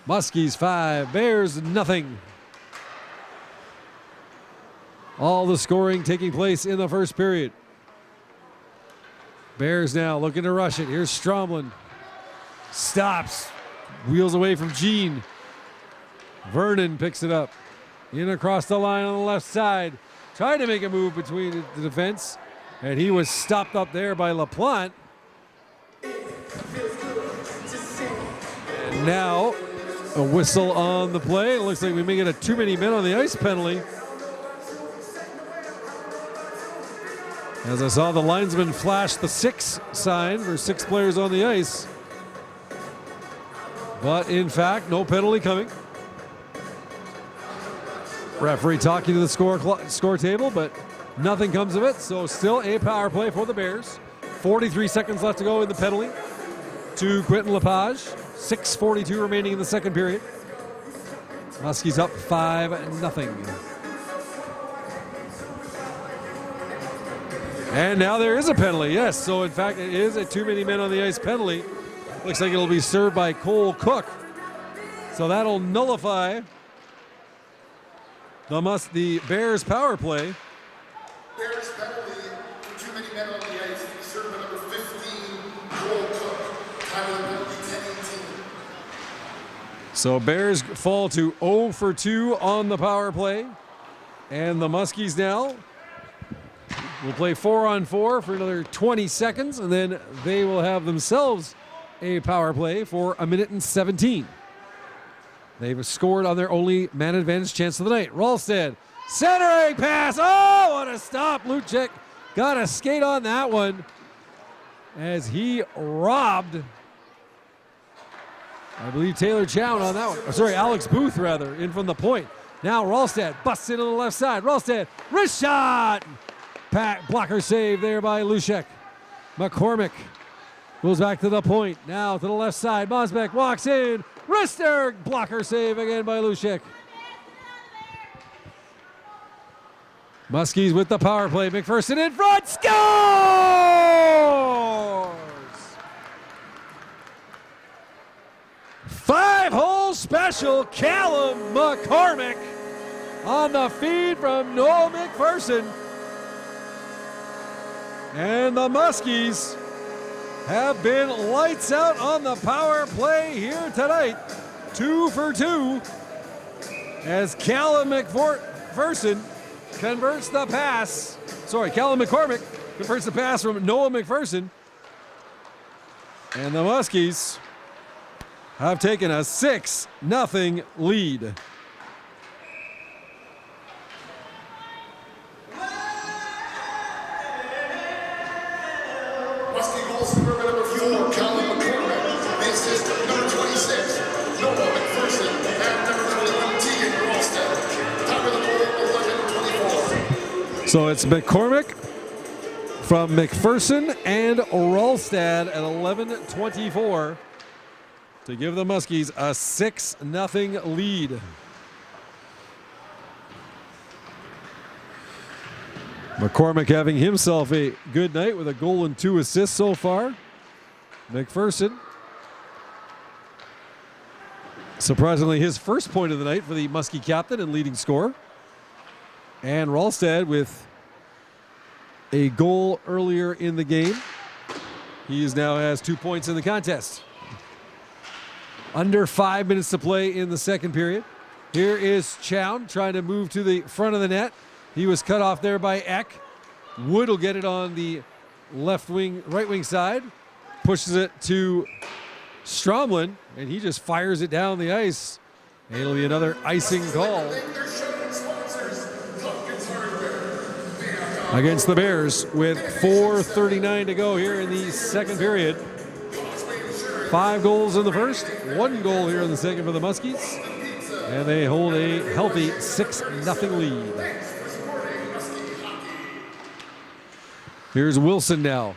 Muskies 5, Bears nothing. All the scoring taking place in the first period. Bears now looking to rush it. Here's Stromlin. Stops. Wheels away from Jean. Vernon picks it up. In across the line on the left side. Tried to make a move between the defense. And he was stopped up there by LaPlante. And Now, a whistle on the play. It looks like we may get a too many men on the ice penalty. As I saw the linesman flash the 6 sign for 6 players on the ice. But in fact, no penalty coming. Referee talking to the score table, but nothing comes of it. So still a power play for the Bears. 43 seconds left to go in the penalty to Quentin Lepage. 6:42 remaining in the second period. Muskies up 5-0. And now there is a penalty, yes. So in fact, it is a too many men on the ice penalty. Looks like it'll be served by Cole Cook. So that'll nullify the Bears power play. Bears penalty for too many men on the ice. Served by number 15, Cole Cook. Time of the penalty, 10-18. So Bears fall to 0 for 2 on the power play. And the Muskies now will play 4-on-4 for another 20 seconds, and then they will have themselves a power play for 1:17. They've scored on their only man advantage chance of the night. Rolstad, centering pass. Oh, what a stop. Luchek got a skate on that one as he robbed, I believe, Taylor Chown on that one. Oh, sorry, Alex Booth, rather, in from the point. Now Rolstad busts in on the left side. Rolstad, wrist shot. Blocker save there by Lushek. McCormick goes back to the point. Now to the left side. Mosbeck walks in. Wrister, blocker save again by Lushek. Muskies with the power play. McPherson in front. Scores! 5-hole special. Callum McCormick on the feed from Noel McPherson. And the Muskies have been lights out on the power play here tonight. 2 for 2 as Callum McPherson converts the pass. Sorry, Callum McCormick converts the pass from Noah McPherson. And the Muskies have taken a 6-0 lead. Muskie goal scorer number 4, Callum McCormick. The assist number 26, Noah McPherson. And number 21, Tegan Rolstad. Time of the goal, 11:24. So it's McCormick from McPherson and Rolstad at 11:24 to give the Muskies a 6-0 lead. McCormick having himself a good night with a goal and 2 assists so far. McPherson, surprisingly, his first point of the night for the Muskie captain and leading scorer. And Rolstad with a goal earlier in the game. He now has 2 points in the contest. Under 5 minutes to play in the second period. Here is Chown trying to move to the front of the net. He was cut off there by Eck. Wood will get it on the right wing side. Pushes it to Stromlin, and he just fires it down the ice. And it'll be another icing call against the Bears with 4:39 to go here in the second period. 5 goals in the first, 1 goal here in the second for the Muskies. And they hold a healthy 6-0 lead. Here's Wilson now.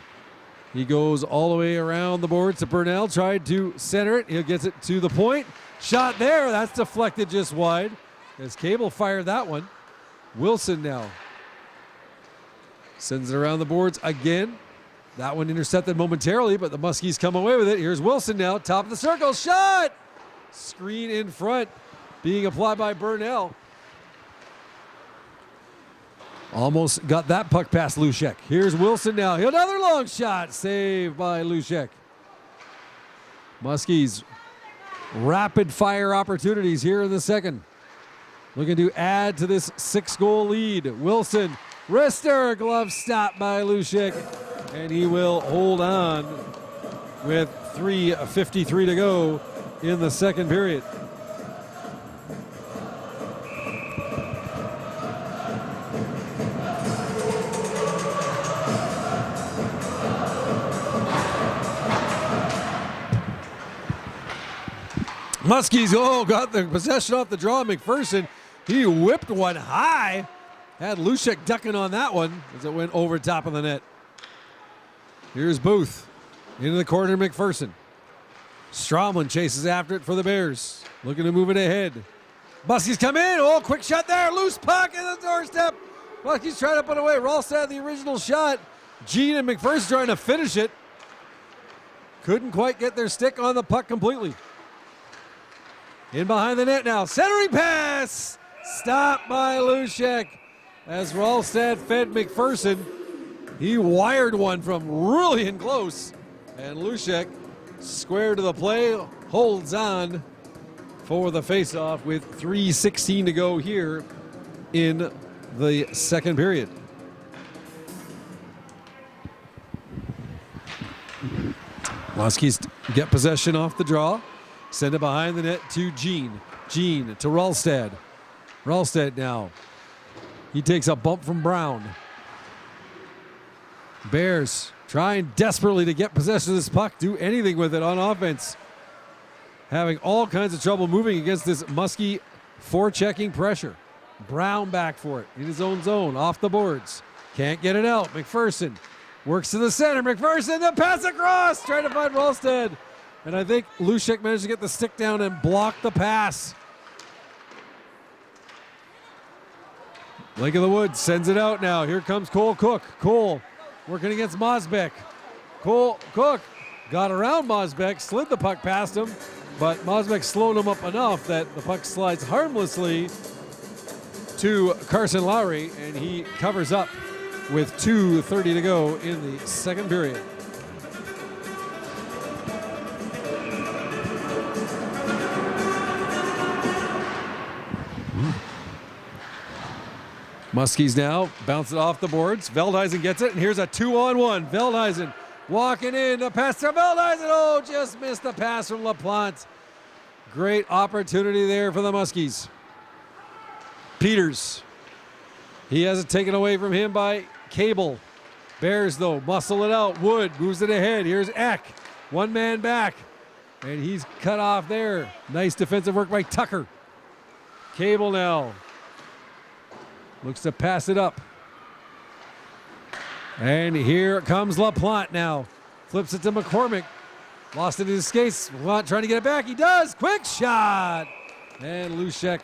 He goes all the way around the boards to Burnell. Tried to center it. He gets it to the point. Shot there. That's deflected just wide. As Cable fired that one. Wilson now sends it around the boards again. That one intercepted momentarily, but the Muskies come away with it. Here's Wilson now. Top of the circle. Shot! Screen in front being applied by Burnell. Almost got that puck past Lushek. Here's Wilson now. Another long shot. Saved by Lushek. Muskies rapid fire opportunities here in the second. Looking to add to this 6-goal lead. Wilson, wrister, glove stop by Lushek. And he will hold on with 3:53 to go in the second period. Muskies, got the possession off the draw. McPherson, he whipped one high. Had Lushek ducking on that one as it went over top of the net. Here's Booth into the corner, McPherson. Stromlin chases after it for the Bears. Looking to move it ahead. Muskies come in. Quick shot there. Loose puck in the doorstep. Muskies trying to put away. Ralstad the original shot. Gene and McPherson trying to finish it. Couldn't quite get their stick on the puck completely. In behind the net now. Centering pass. Stopped by Lushek as Ralstad fed McPherson. He wired one from really in close. And Lushek, square to the play, holds on for the faceoff with 3:16 to go here in the second period. Muskies get possession off the draw. Send it behind the net to Gene. Gene to Ralstad. Ralstad now. He takes a bump from Brown. Bears trying desperately to get possession of this puck, do anything with it on offense. Having all kinds of trouble moving against this Muskie forechecking pressure. Brown back for it in his own zone, off the boards. Can't get it out. McPherson works to the center. McPherson, the pass across, trying to find Ralstad. And I think Lushek managed to get the stick down and block the pass. Lake of the Woods sends it out now. Here comes Cole Cook. Cole working against Mosbeck. Cole Cook got around Mosbeck, slid the puck past him, but Mosbeck slowed him up enough that the puck slides harmlessly to Carson Lowry, and he covers up with 2:30 to go in the second period. Muskies now bounce it off the boards. Veldhuizen gets it, and here's a 2-on-1. Veldhuizen walking in to pass to Veldhuizen. Just missed the pass from LaPlante. Great opportunity there for the Muskies. Peters. He has it taken away from him by Cable. Bears, though, muscle it out. Wood moves it ahead. Here's Eck. One man back. And he's cut off there. Nice defensive work by Tucker. Cable now. Looks to pass it up. And here comes LaPlante now. Flips it to McCormick. Lost it in his skates. LaPlante trying to get it back. He does. Quick shot. And Lushek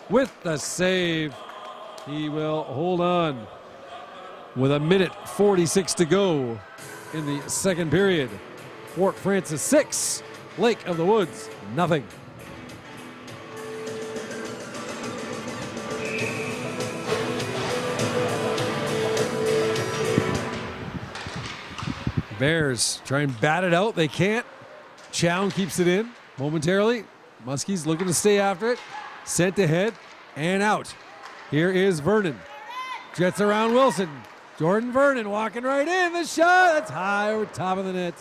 with the save. He will hold on with 1:46 to go in the second period. Fort Francis 6, Lake of the Woods nothing. Bears try and bat it out. They can't. Chown keeps it in momentarily. Muskies looking to stay after it. Sent ahead and out. Here is Vernon. Jets around Wilson. Jordan Vernon walking right in. The shot. That's high over top of the net.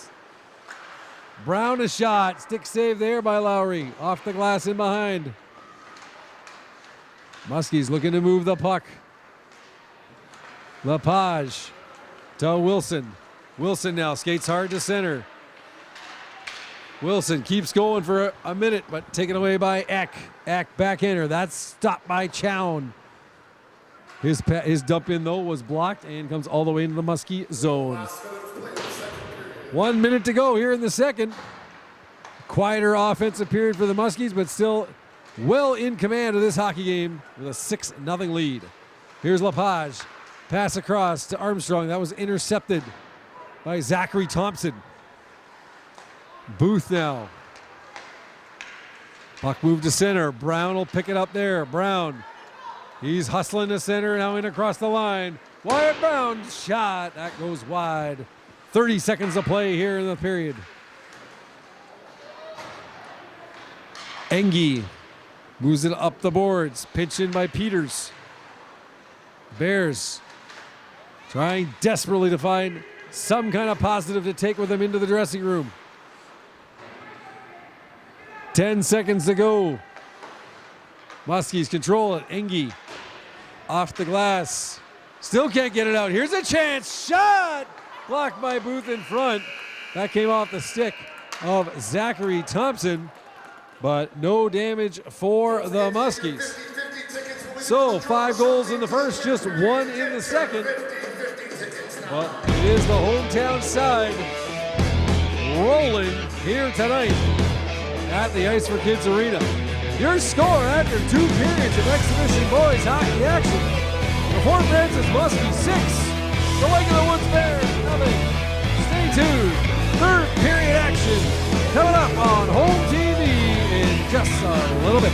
Brown a shot. Stick save there by Lowry. Off the glass in behind. Muskies looking to move the puck. Lepage to Wilson. Wilson now skates hard to center. Wilson keeps going for a minute, but taken away by Eck. Eck backhander. That's stopped by Chown. His dump in, though, was blocked and comes all the way into the Muskie zone. 1 minute to go here in the second. Quieter offensive period for the Muskies, but still well in command of this hockey game with a 6-0 lead. Here's Lepage. Pass across to Armstrong. That was intercepted by Zachary Thompson. Booth now. Puck moved to center. Brown will pick it up there. Brown. He's hustling to center, now in across the line. Wyatt Brown shot. That goes wide. 30 seconds of play here in the period. Engie moves it up the boards. Pitch in by Peters. Bears trying desperately to find some kind of positive to take with them into the dressing room. 10 seconds to go. Muskies control it. Engie off the glass. Still can't get it out. Here's a chance. Shot! Blocked by Booth in front. That came off the stick of Zachary Thompson, but no damage for the Muskies. So 5 goals in the first, just 1 in the second. But it is the hometown side rolling here tonight at the Ice for Kids Arena. Your score after 2 periods of exhibition boys hockey action. The Fort Francis Muskies 6, the Lake of the Woods Bears 0. Stay tuned. 3rd period action coming up on home TV in just a little bit.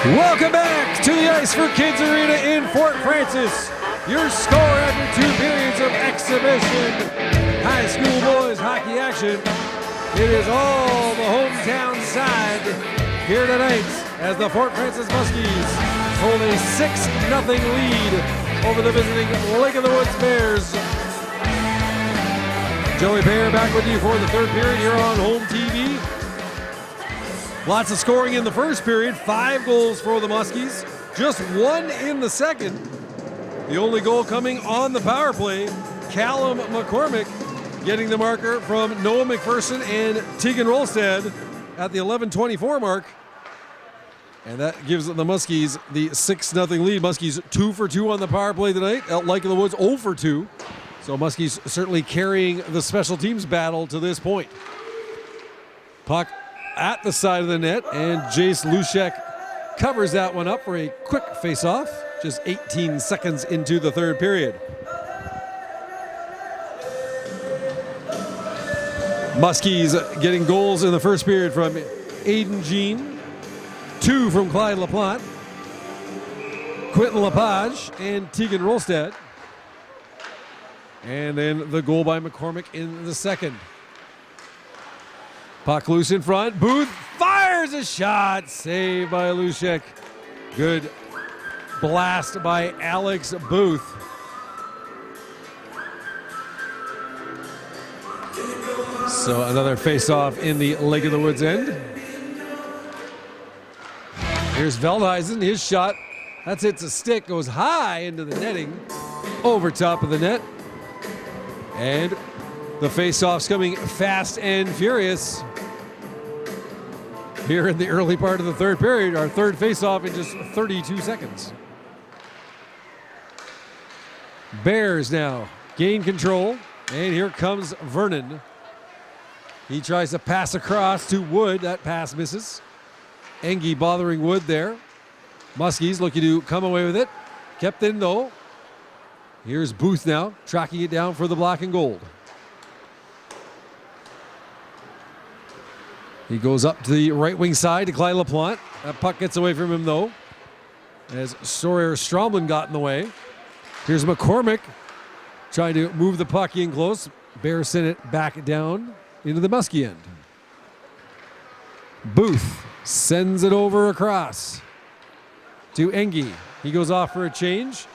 Welcome back to the Ice for Kids Arena in Fort Francis. Your score after 2 periods of exhibition high school boys hockey action. It is all the hometown side here tonight as the Fort Francis Muskies hold a 6-0 lead over the visiting Lake of the Woods Bears. Joey Bear back with you for the third period here on home TV. Lots of scoring in the first period, 5 goals for the Muskies, just 1 in the second. The only goal coming on the power play, Callum McCormick getting the marker from Noah McPherson and Tegan Rolstad at the 11:24 mark. And that gives the Muskies the 6-0 lead. Muskies 2 for 2 on the power play tonight. Lake of the Woods 0 for 2. So Muskies certainly carrying the special teams battle to this point. Puck at the side of the net, and Jace Lushek covers that one up for a quick face-off, just 18 seconds into the third period. Muskies getting goals in the first period from Aiden Jean, 2 from Clyde LaPlante, Quentin Lepage, and Tegan Rolstad. And then the goal by McCormick in the second. Puck loose in front. Booth fires a shot. Saved by Lushek. Good blast by Alex Booth. So another face-off in the Lake of the Woods end. Here's Veldhuisen. His shot. That's hits a stick. Goes high into the netting. Over top of the net. And the face-off's coming fast and furious. Here in the early part of the third period, our third face-off in just 32 seconds. Bears now gain control, and here comes Vernon. He tries to pass across to Wood. That pass misses. Engie bothering Wood there. Muskies looking to come away with it. Kept in though. Here's Booth now, tracking it down for the black and gold. He goes up to the right wing side to Clyde LaPlante. That puck gets away from him though, as Sawyer Stromlin got in the way. Here's McCormick trying to move the puck in close. Bears send it back down into the Muskie end. Booth sends it over across to Engie. He goes off for a change.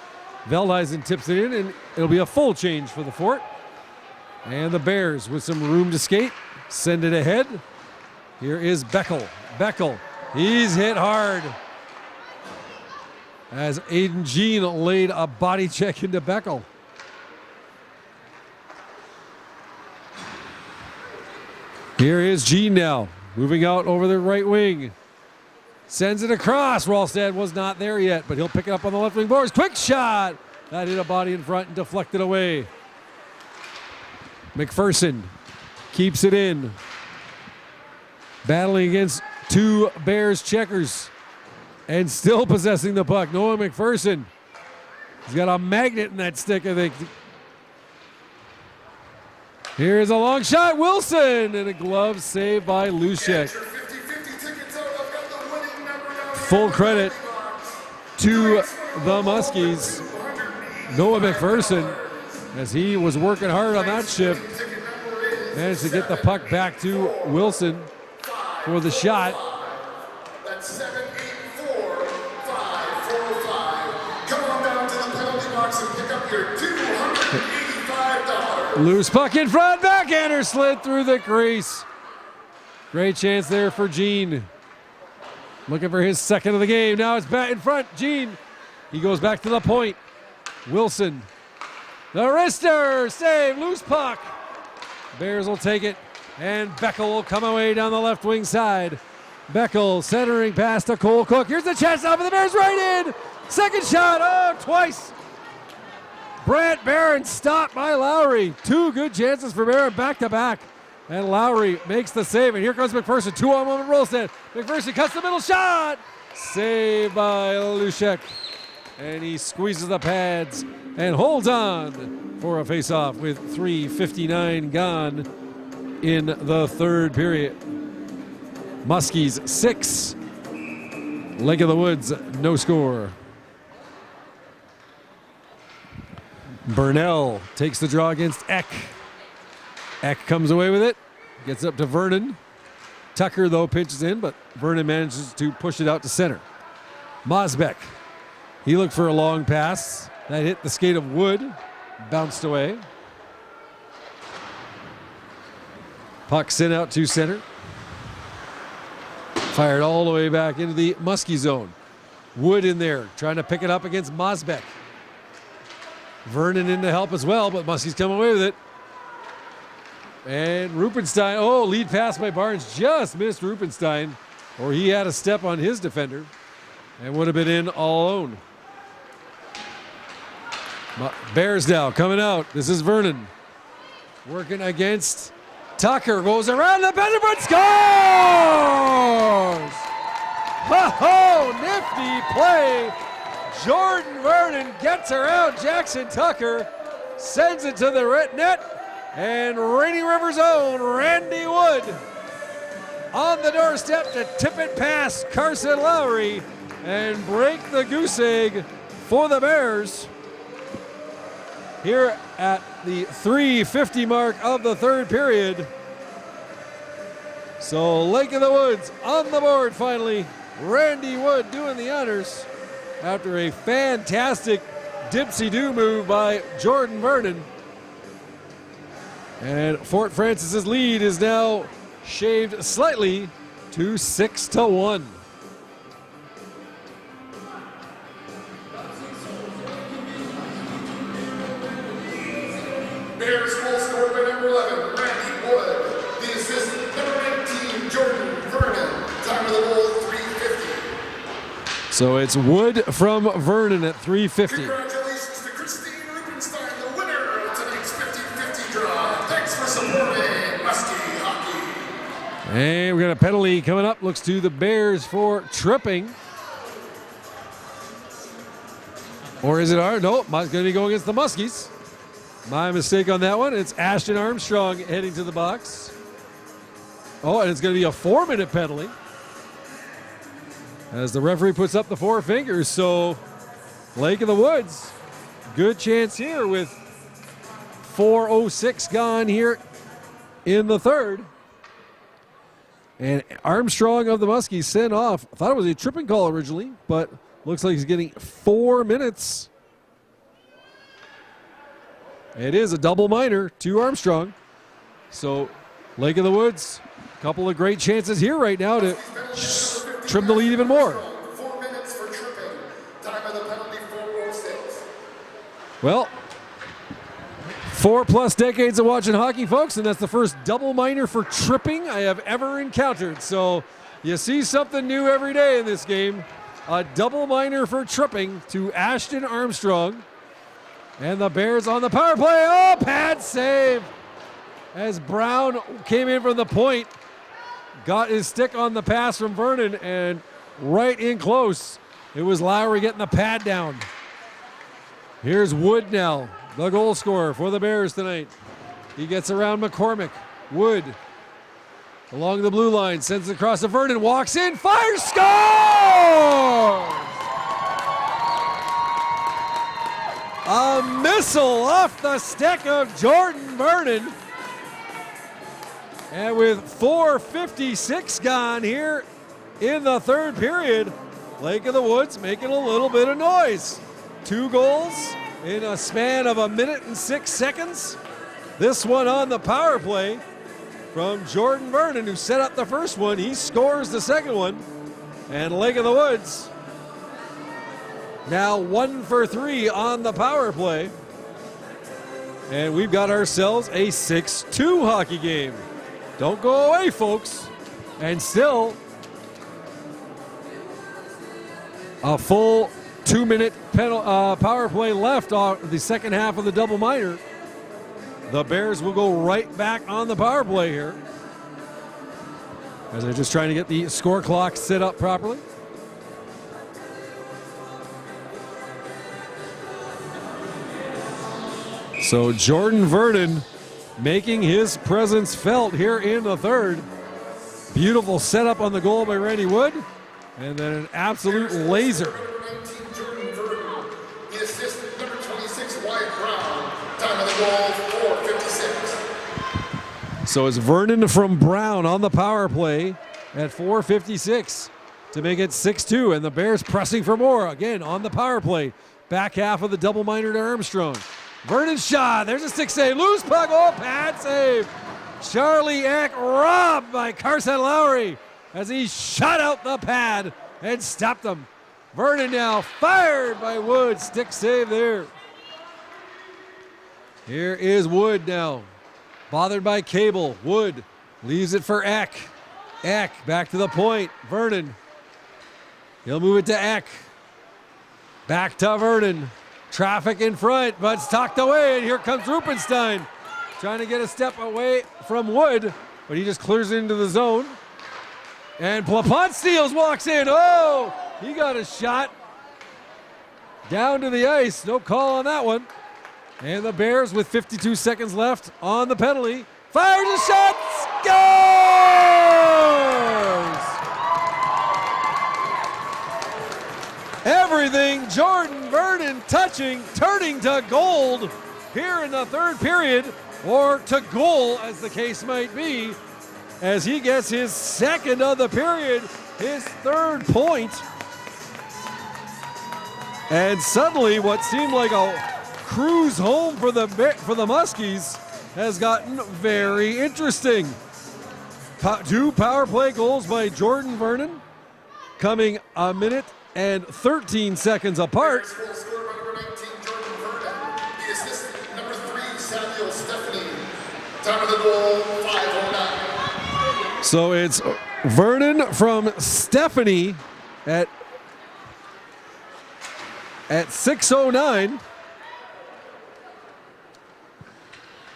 Veldhuisen tips it in, and it'll be a full change for the Fort. And the Bears, with some room to skate, send it ahead. Here is Beckel. Beckel, he's hit hard. As Aiden Jean laid a body check into Beckel. Here is Jean now, moving out over the right wing. Sends it across. Rolstad was not there yet, but he'll pick it up on the left wing boards. Quick shot! That hit a body in front and deflected away. McPherson keeps it in. Battling against 2 Bears checkers and still possessing the puck. Noah McPherson. He's got a magnet in that stick, I think. Here's a long shot. Wilson, and a glove save by Lushek. Full credit to the Muskies. Noah McPherson, as he was working hard on that shift, managed to get the puck back to Wilson for the shot. That's 7-8-4-5-4-5. Come on down to the penalty box and pick up your $285. Loose puck in front, backhander slid through the crease. Great chance there for Jean. Looking for his second of the game. Now it's back in front. Jean. He goes back to the point. Wilson. The wrister. Save. Loose puck. Bears will take it. And Beckel will come away down the left wing side. Beckel centering pass to Cole Cook. Here's the chance up, and the Bears right in. Second shot. Oh, twice. Brant Barron stopped by Lowry. 2 good chances for Barron back to back. And Lowry makes the save, and here comes McPherson. 2-on-1 with Rolstad. McPherson cuts the middle shot. Saved by Lushek. And he squeezes the pads and holds on for a face-off with 3:59 gone in the third period. Muskies 6, Lake of the Woods, no score. Burnell takes the draw against Eck. Eck comes away with it. Gets up to Vernon. Tucker, though, pinches in, but Vernon manages to push it out to center. Mosbeck. He looked for a long pass. That hit the skate of Wood. Bounced away. Puck sent out to center. Fired all the way back into the Muskie zone. Wood in there, trying to pick it up against Mosbeck. Vernon in to help as well, but Muskie's come away with it. And Rupenstein, lead pass by Barnes, just missed Rupenstein, or he had a step on his defender and would have been in all alone. Bears now coming out. This is Vernon working against Tucker. Goes around the bend but scores! Ho-ho! Nifty play. Jordan Vernon gets around Jackson Tucker, sends it to the net, and Rainy River's own Randy Wood on the doorstep to tip it past Carson Lowry and break the goose egg for the Bears here at the 3:50 mark of the third period. So Lake of the Woods on the board finally. Randy Wood doing the honors after a fantastic dipsy-do move by Jordan Vernon. And Fort Francis's lead is now shaved slightly to 6-1. Bears goal scored by number 11, Randy Wood. The assist, number 19, Jordan Vernon. Time of the goal, 3:50. So it's Wood from Vernon at 3:50. Congratulations to Christine Rubenstein, the winner of tonight's 50-50 draw. Thanks for supporting Muskie Hockey. And we got a penalty coming up. Looks to the Bears for tripping. Or is it our? No, it's going to be going against the Muskies. My mistake on that one. It's Ashton Armstrong heading to the box. Oh, and it's going to be a 4-minute penalty as the referee puts up the 4 fingers. So Lake of the Woods, good chance here with 4:06 gone here in the third. And Armstrong of the Muskies sent off. I thought it was a tripping call originally, but looks like he's getting 4 minutes. It is a double minor to Armstrong. So Lake of the Woods, a couple of great chances here right now to trim the lead even more. 4 minutes for tripping. Time of the penalty, 4:06. Well, 4+ decades of watching hockey, folks, and that's the first double minor for tripping I have ever encountered. So you see something new every day in this game. A double minor for tripping to Ashton Armstrong. And the Bears on the power play. Oh, pad save as Brown came in from the point. Got his stick on the pass from Vernon, and right in close, it was Lowry getting the pad down. Here's Wood now, the goal scorer for the Bears tonight. He gets around McCormick. Wood along the blue line, sends it across to Vernon, walks in, fires, scores! A missile off the stick of Jordan Vernon. And with 4:56 gone here in the third period, Lake of the Woods making a little bit of noise. 2 goals in a span of 1 minute and 6 seconds. This one on the power play from Jordan Vernon, who set up the first one. He scores the second one. And Lake of the Woods now 1 for 3 on the power play. And we've got ourselves a 6-2 hockey game. Don't go away, folks. And still a full 2-minute power play left on the second half of the double minor. The Bears will go right back on the power play here, as they're just trying to get the score clock set up properly. So Jordan Vernon making his presence felt here in the third. Beautiful setup on the goal by Randy Wood. And then an absolute laser. Number 19, Jordan Vernon. The assist, number 26, Wyatt Brown. Time of the goal, 4:56. So it's Vernon from Brown on the power play at 4:56 to make it 6-2. And the Bears pressing for more again on the power play. Back half of the double-minor to Armstrong. Vernon's shot. There's a stick save. Loose puck. Oh, pad save. Charlie Eck robbed by Carson Lowry as he shot out the pad and stopped them. Vernon now fired by Wood. Stick save there. Here is Wood now. Bothered by Cable. Wood leaves it for Eck. Eck back to the point. Vernon. He'll move it to Eck. Back to Vernon. Traffic in front, but it's tucked away, and here comes Rupenstein. Trying to get a step away from Wood, but he just clears it into the zone. And Plapont steals, walks in. Oh, he got a shot down to the ice. No call on that one. And the Bears, with 52 seconds left on the penalty, fires a shot, scores! Everything Jordan Vernon touching, turning to gold here in the third period, or to goal as the case might be, as he gets his second of the period, his third point. And suddenly what seemed like a cruise home for the Muskies has gotten very interesting. Two power play goals by Jordan Vernon coming a minute and 13 seconds apart. Goal scored by number 19, Jordan Vernon. The assist, number 3, Samuel Stephanie. Time of the goal, 5:09. So it's Vernon from Stephanie at 6:09.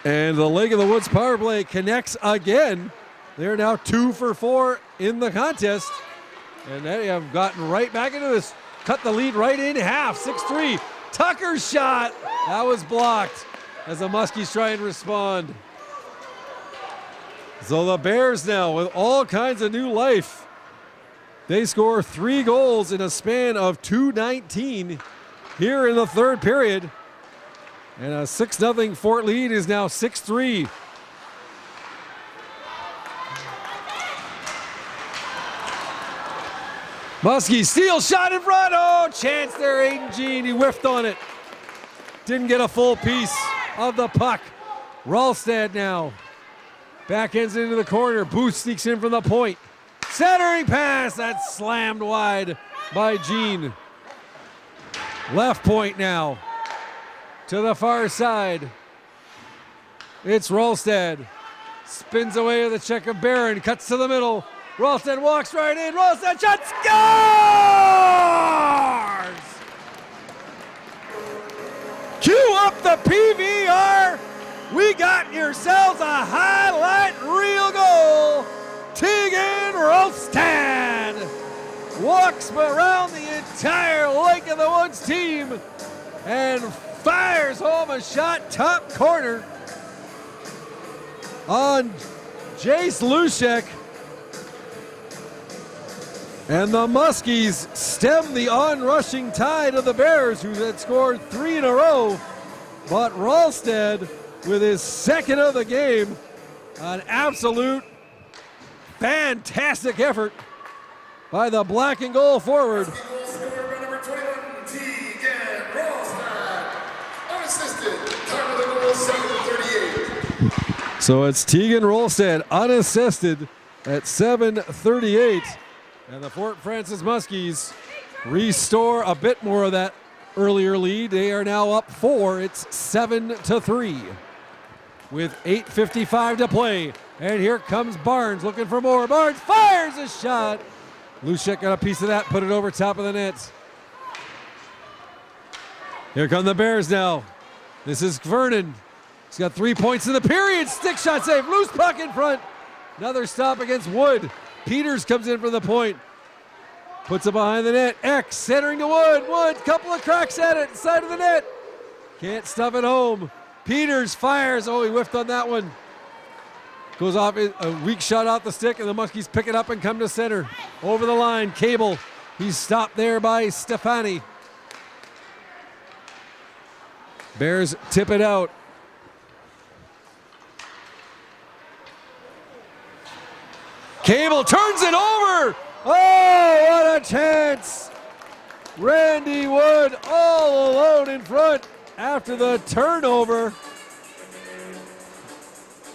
And the Lake of the Woods power play connects again. They're now 2 for 4 in the contest. And they have gotten right back into this. Cut the lead right in half. 6-3. Tucker's shot. That was blocked as the Muskies try and respond. So the Bears now with all kinds of new life. They score 3 goals in a span of 2:19 here in the third period. And a 6-0 Fort lead is now 6-3. Muskie steal shot in front. Oh, chance there, Aiden Jean. He whiffed on it. Didn't get a full piece of the puck. Ralstad now. Backends into the corner. Booth sneaks in from the point. Centering pass. That's slammed wide by Jean. Left point now. To the far side. It's Ralstad. Spins away with a check of Barron. Cuts to the middle. Ralston walks right in. Ralston shot, scores! Cue up the PVR. We got yourselves a highlight reel goal. Tegan Ralston walks around the entire Lake of the Woods team and fires home a shot top corner on Jace Lushek. And the Muskies stem the onrushing tide of the Bears, who had scored 3 in a row. But Ralstad, with his second of the game, an absolute fantastic effort by the black and gold forward. Goal scored by number 21, Tegan Ralston. Unassisted. Time of the goal, 7:38. So it's Tegan Ralston unassisted at 7:38. And the Fort Francis Muskies restore a bit more of that earlier lead. They are now up 4. It's 7-3 with 8:55 to play. And here comes Barnes looking for more. Barnes fires a shot. Lushek got a piece of that, put it over top of the net. Here come the Bears now. This is Vernon. He's got 3 points in the period. Stick shot save. Loose puck in front. Another stop against Wood. Peters comes in for the point. Puts it behind the net. X centering to Wood. Wood, couple of cracks at it. Side of the net. Can't stuff it home. Peters fires. Oh, he whiffed on that one. Goes off a weak shot off the stick, and the Muskies pick it up and come to center. Over the line, Cable. He's stopped there by Stefani. Bears tip it out. Cable turns it over. Oh, what a chance. Randy Wood all alone in front after the turnover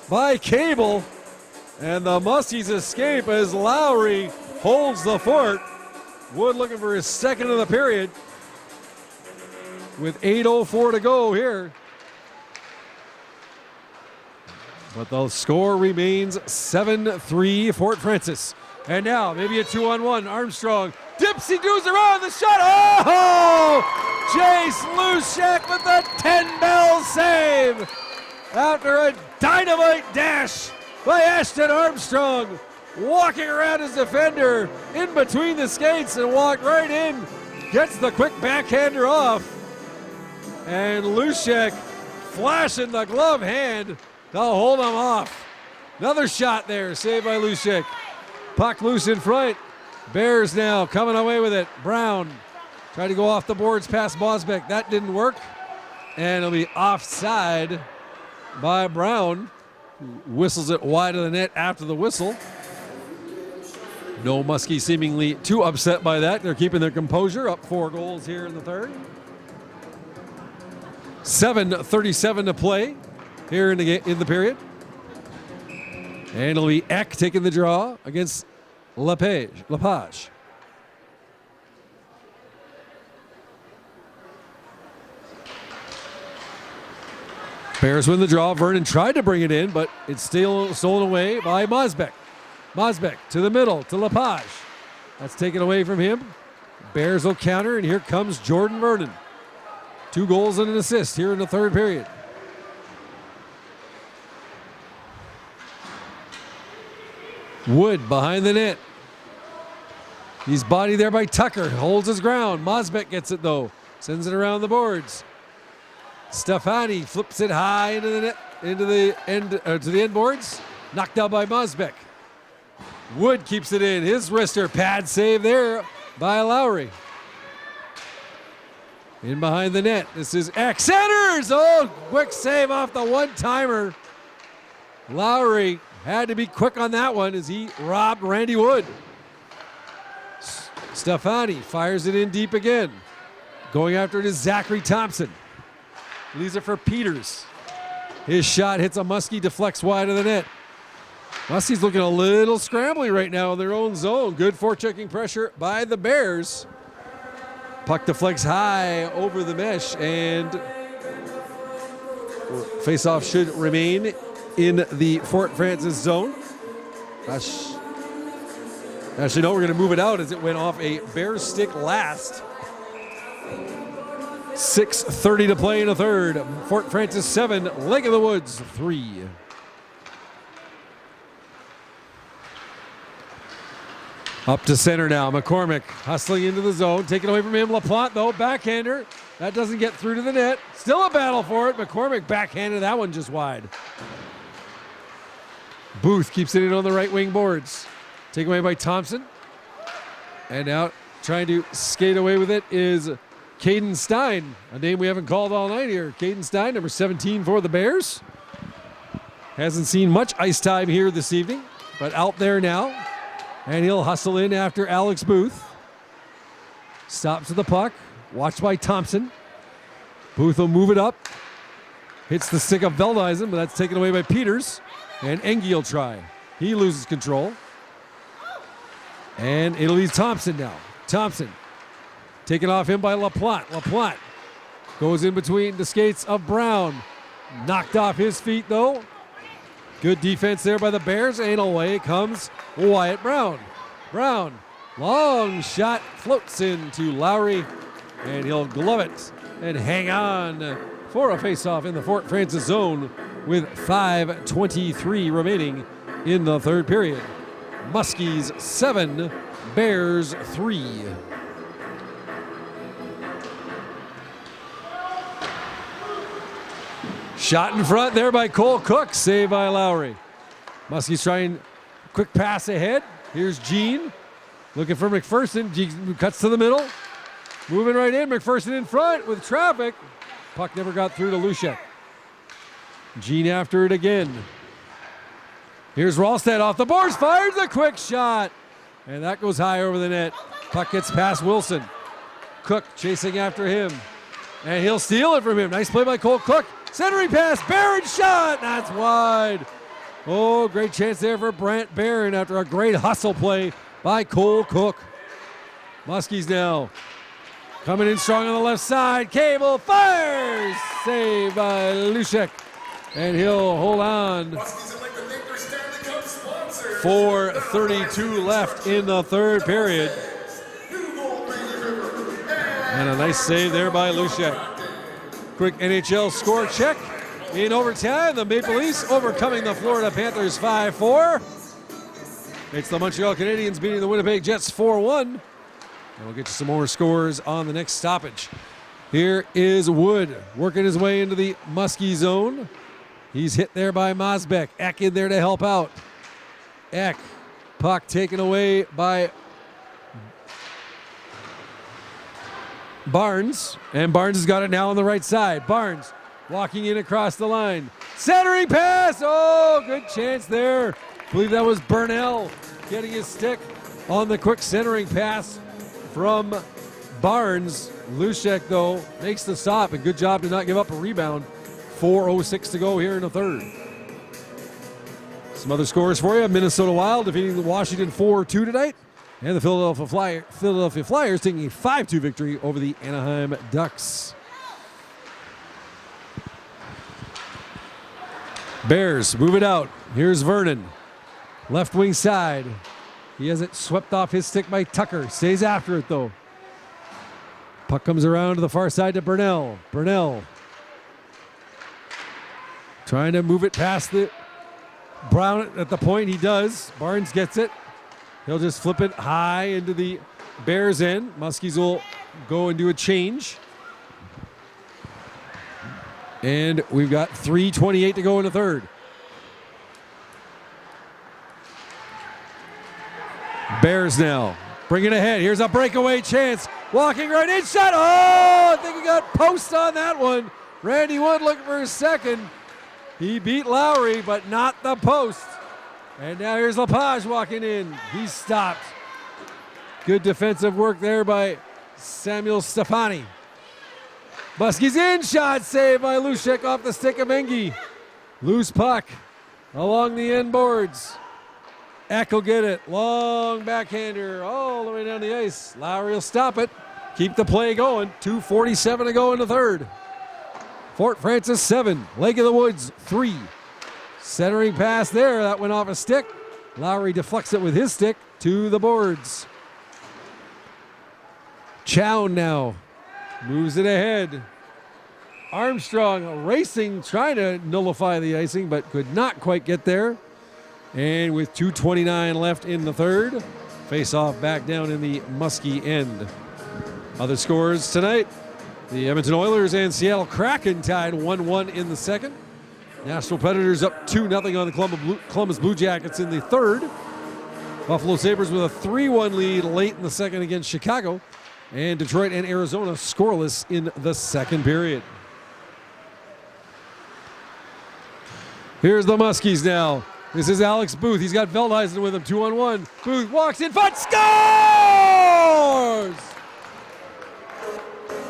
by Cable. And the Muskies escape as Lowry holds the fort. Wood looking for his second of the period with 8:04 to go here. But the score remains 7-3 Fort Francis. And now maybe a 2-on-1. Armstrong dips, he goes around the shot. Oh! Jace Lushak with the 10-bell save after a dynamite dash by Ashton Armstrong. Walking around his defender in between the skates and walked right in. Gets the quick backhander off. And Lushak flashing the glove hand to hold him off. Another shot there, saved by Lushak. Puck loose in front. Bears now coming away with it. Brown tried to go off the boards past Mosbeck. That didn't work. And it'll be offside by Brown, who whistles it wide of the net after the whistle. No Muskie seemingly too upset by that. They're keeping their composure. Up 4 goals here in the third. 7:37 to play here in the period. And it'll be Eck taking the draw against Lepage. Bears win the draw. Vernon tried to bring it in, but it's still stolen away by Mosbeck. Mosbeck to the middle to Lepage. That's taken away from him. Bears will counter, and here comes Jordan Vernon. 2 goals and an assist here in the third period. Wood behind the net. He's bodied there by Tucker. Holds his ground. Mosbeck gets it though. Sends it around the boards. Stefani flips it high into the net, into the end to the end boards. Knocked out by Mosbeck. Wood keeps it in. His wrister pad save there by Lowry. In behind the net. This is Eck. Centers! Oh, quick save off the one-timer. Lowry had to be quick on that one as he robbed Randy Wood. Stefani fires it in deep again. Going after it is Zachary Thompson. Leaves it for Peters. His shot hits a Muskie, deflects wide of the net. Muskie's looking a little scrambly right now in their own zone. Good forechecking pressure by the Bears. Puck deflects high over the mesh, and faceoff should remain in the Fort Francis zone. Actually, no, we're going to move it out as it went off a Bears stick last. 6:30 to play in the third. Fort Francis 7, Lake of the Woods 3. Up to center now. McCormick hustling into the zone. Taken away from him. LaPlante, though. Backhander. That doesn't get through to the net. Still a battle for it. McCormick backhanded that one just wide. Booth keeps it in on the right wing boards. Taken away by Thompson. And out trying to skate away with it is Caden Stein. A name we haven't called all night here. Caden Stein, number 17 for the Bears. Hasn't seen much ice time here this evening, but out there now. And he'll hustle in after Alex Booth. Stops to the puck. Watched by Thompson. Booth will move it up. Hits the stick of Veldhuizen, but that's taken away by Peters. And Engie will try. He loses control. And it'll be Thompson now. Thompson. Taken off him by LaPlante. LaPlante goes in between the skates of Brown. Knocked off his feet, though. Good defense there by the Bears, and away comes Wyatt Brown. Brown, long shot, floats into Lowry, and he'll glove it and hang on for a faceoff in the Fort Francis zone with 5:23 remaining in the third period. Muskies 7, Bears 3. Shot in front there by Cole Cook, saved by Lowry. Muskies trying quick pass ahead. Here's Gene looking for McPherson. Gene cuts to the middle. Moving right in. McPherson in front with traffic. Puck never got through to Lushek. Gene after it again. Here's Ralstad off the boards. Fires a quick shot. And that goes high over the net. Puck gets past Wilson. Cook chasing after him. And he'll steal it from him. Nice play by Cole Cook. Centering pass. Barron shot. That's wide. Oh, great chance there for Brant Barron after a great hustle play by Cole Cook. Muskies now coming in strong on the left side. Cable fires. Saved by Lushek. And he'll hold on. 4:32 left in the third period. And a nice save there by Lushek. Quick NHL score check. In overtime, the Maple Leafs overcoming the Florida Panthers 5-4. It's the Montreal Canadiens beating the Winnipeg Jets 4-1. And we'll get you some more scores on the next stoppage. Here is Wood working his way into the Muskie zone. He's hit there by Mosbeck. Eck in there to help out. Eck, puck taken away by Barnes. And Barnes has got it now on the right side. Barnes walking in across the line. Centering pass. Oh, good chance there. I believe that was Burnell getting his stick on the quick centering pass from Barnes. Lushek, though, makes the stop. A good job to not give up a rebound. 4:06 to go here in the third. Some other scores for you. Minnesota Wild defeating the Washington 4-2 tonight. And the Philadelphia Flyers taking a 5-2 victory over the Anaheim Ducks. Bears move it out. Here's Vernon. Left wing side. He has it swept off his stick by Tucker. Stays after it, though. Puck comes around to the far side to Burnell. Burnell trying to move it past the Brown at the point. He does. Barnes gets it. He'll just flip it high into the Bears' end. Muskies will go and do a change. And we've got 3:28 to go in the third. Bears now bring it ahead. Here's a breakaway chance. Walking right in. Shot. Oh, I think he got post on that one. Randy Wood looking for his second. He beat Lowry, but not the post. And now here's Lepage walking in. He's stopped. Good defensive work there by Samuel Stefani. Muskies in. Shot saved by Lushek off the stick of Engie. Loose puck along the end boards. Eck will get it. Long backhander all the way down the ice. Lowry will stop it. Keep the play going. 2:47 to go in the third. Fort Francis 7. Lake of the Woods 3. Centering pass there. That went off a stick. Lowry deflects it with his stick to the boards. Chown now moves it ahead. Armstrong racing, trying to nullify the icing, but could not quite get there. And with 2:29 left in the third, face-off back down in the Muskie end. Other scores tonight, the Edmonton Oilers and Seattle Kraken tied 1-1 in the second. Nashville Predators up 2-0 on the Columbus Blue Jackets in the third. Buffalo Sabres with a 3-1 lead late in the second against Chicago. And Detroit and Arizona scoreless in the second period. Here's the Muskies now. This is Alex Booth. He's got Veldhuisen with him, 2-on-1. Booth walks in front, scores!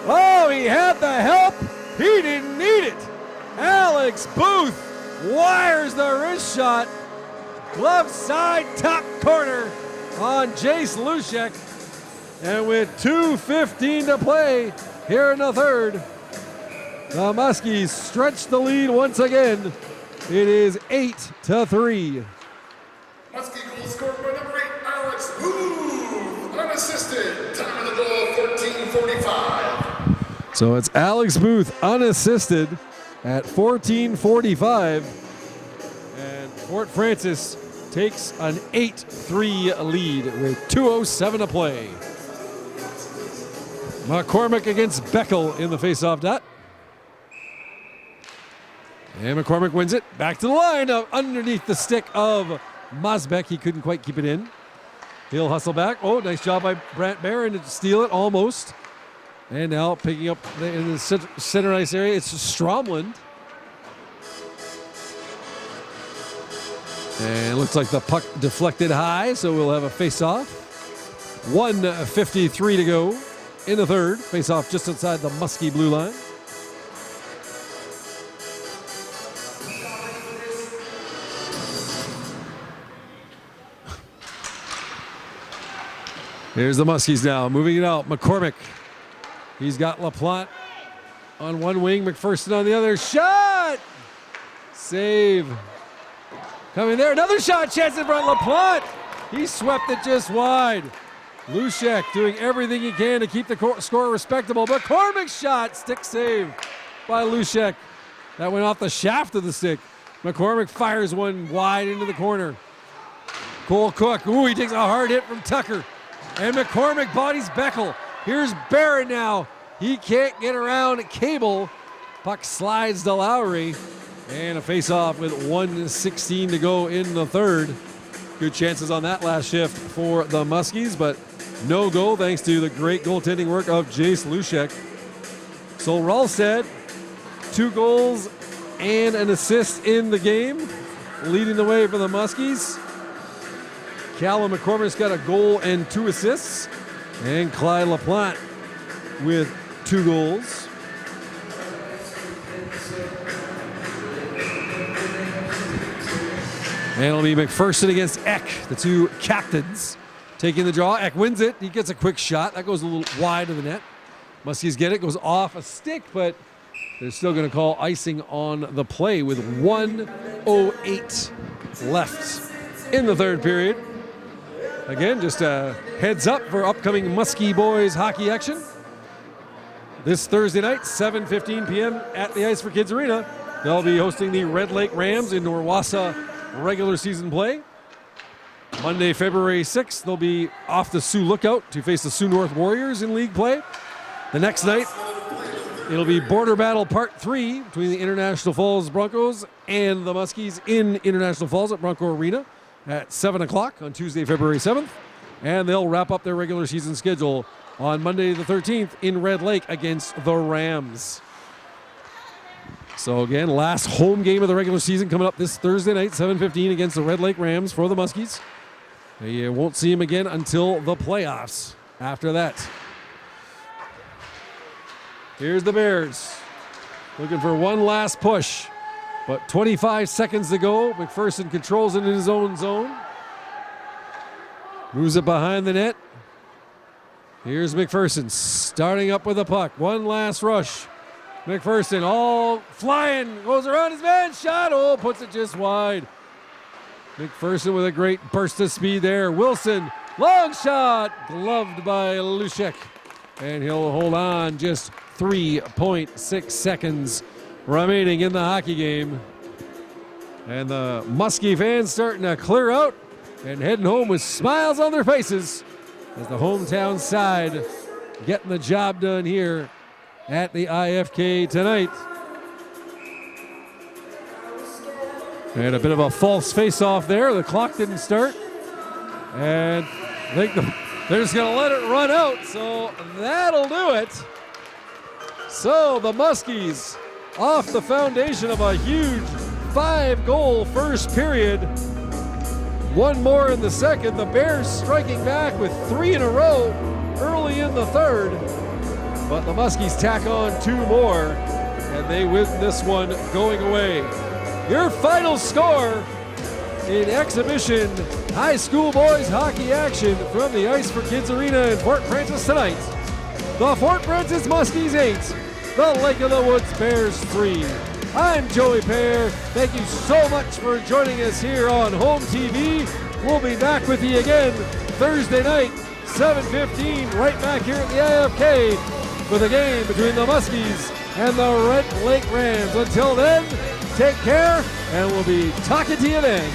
Oh, he had the help. He didn't need it. Alex Booth wires the wrist shot. Glove side, top corner on Jace Lushek. And with 2:15 to play here in the third, the Muskies stretch the lead once again. It is 8-3. Muskie goal scored by number 8, Alex Booth, unassisted. Time of the goal, 14:45. So it's Alex Booth unassisted at 14:45. And Fort Francis takes an 8-3 lead with 2:07 to play. McCormick against Beckel in the faceoff dot. And McCormick wins it. Back to the line underneath the stick of Mosbeck. He couldn't quite keep it in. He'll hustle back. Oh, nice job by Brant Barron to steal it almost. And now picking up in the center ice area, it's Stromland. And it looks like the puck deflected high, so we'll have a face-off. 1:53 to go in the third. Face-off just outside the Muskie blue line. Here's the Muskies now, moving it out. McCormick. He's got LaPlante on one wing, McPherson on the other. Shot! Save. Coming there, another shot, chance in front, LaPlante. He swept it just wide. Lushek doing everything he can to keep the score respectable. McCormick's shot, stick save by Lushek. That went off the shaft of the stick. McCormick fires one wide into the corner. Cole Cook, ooh, he takes a hard hit from Tucker. And McCormick bodies Beckel. Here's Barron now. He can't get around Cable. Puck slides to Lowry. And a face-off with 1:16 to go in the third. Good chances on that last shift for the Muskies, but no goal thanks to the great goaltending work of Jace Lushek. So Ralstad, 2 goals and an assist in the game, leading the way for the Muskies. Callum McCormick's got a goal and 2 assists. And Clyde LaPlante with 2 goals. And it'll be McPherson against Eck, the 2 captains. Taking the draw. Eck wins it. He gets a quick shot. That goes a little wide of the net. Muskies get it. Goes off a stick, but they're still going to call icing on the play with 1:08 left in the third period. Again, just a heads up for upcoming Muskie boys hockey action. This Thursday night, 7:15 p.m. at the Ice for Kids Arena. They'll be hosting the Red Lake Rams in Norwassa regular season play. Monday, February 6th, they'll be off the Sioux Lookout to face the Sioux North Warriors in league play. The next night, it'll be Border Battle Part 3 between the International Falls Broncos and the Muskies in International Falls at Bronco Arena at 7 o'clock on Tuesday, February 7th. And they'll wrap up their regular season schedule on Monday the 13th in Red Lake against the Rams. So again, last home game of the regular season coming up this Thursday night, 7:15 against the Red Lake Rams for the Muskies. You won't see him again until the playoffs after that. Here's the Bears looking for one last push. But 25 seconds to go. McPherson controls it in his own zone. Moves it behind the net. Here's McPherson starting up with the puck. One last rush. McPherson all flying. Goes around his man. Shot. Oh, puts it just wide. McPherson with a great burst of speed there. Wilson, long shot. Gloved by Lushek. And he'll hold on. Just 3.6 seconds remaining in the hockey game. And the Muskie fans starting to clear out and heading home with smiles on their faces as the hometown side getting the job done here at the IFK tonight. And a bit of a false face-off there. The clock didn't start. And I think they're just going to let it run out. So that'll do it. So the Muskies off the foundation of a huge 5-goal first period. One more in the second. The Bears striking back with 3 in a row early in the third. But the Muskies tack on 2 more, and they win this one going away. Your final score in exhibition high school boys hockey action from the Ice for Kids Arena in Fort Frances tonight. The Fort Frances Muskies 8, the Lake of the Woods Bears 3. I'm Joey Pear. Thank you so much for joining us here on Home TV. We'll be back with you again Thursday night, 7:15, right back here at the IFK for the game between the Muskies and the Red Lake Rams. Until then, take care, and we'll be talking to you then.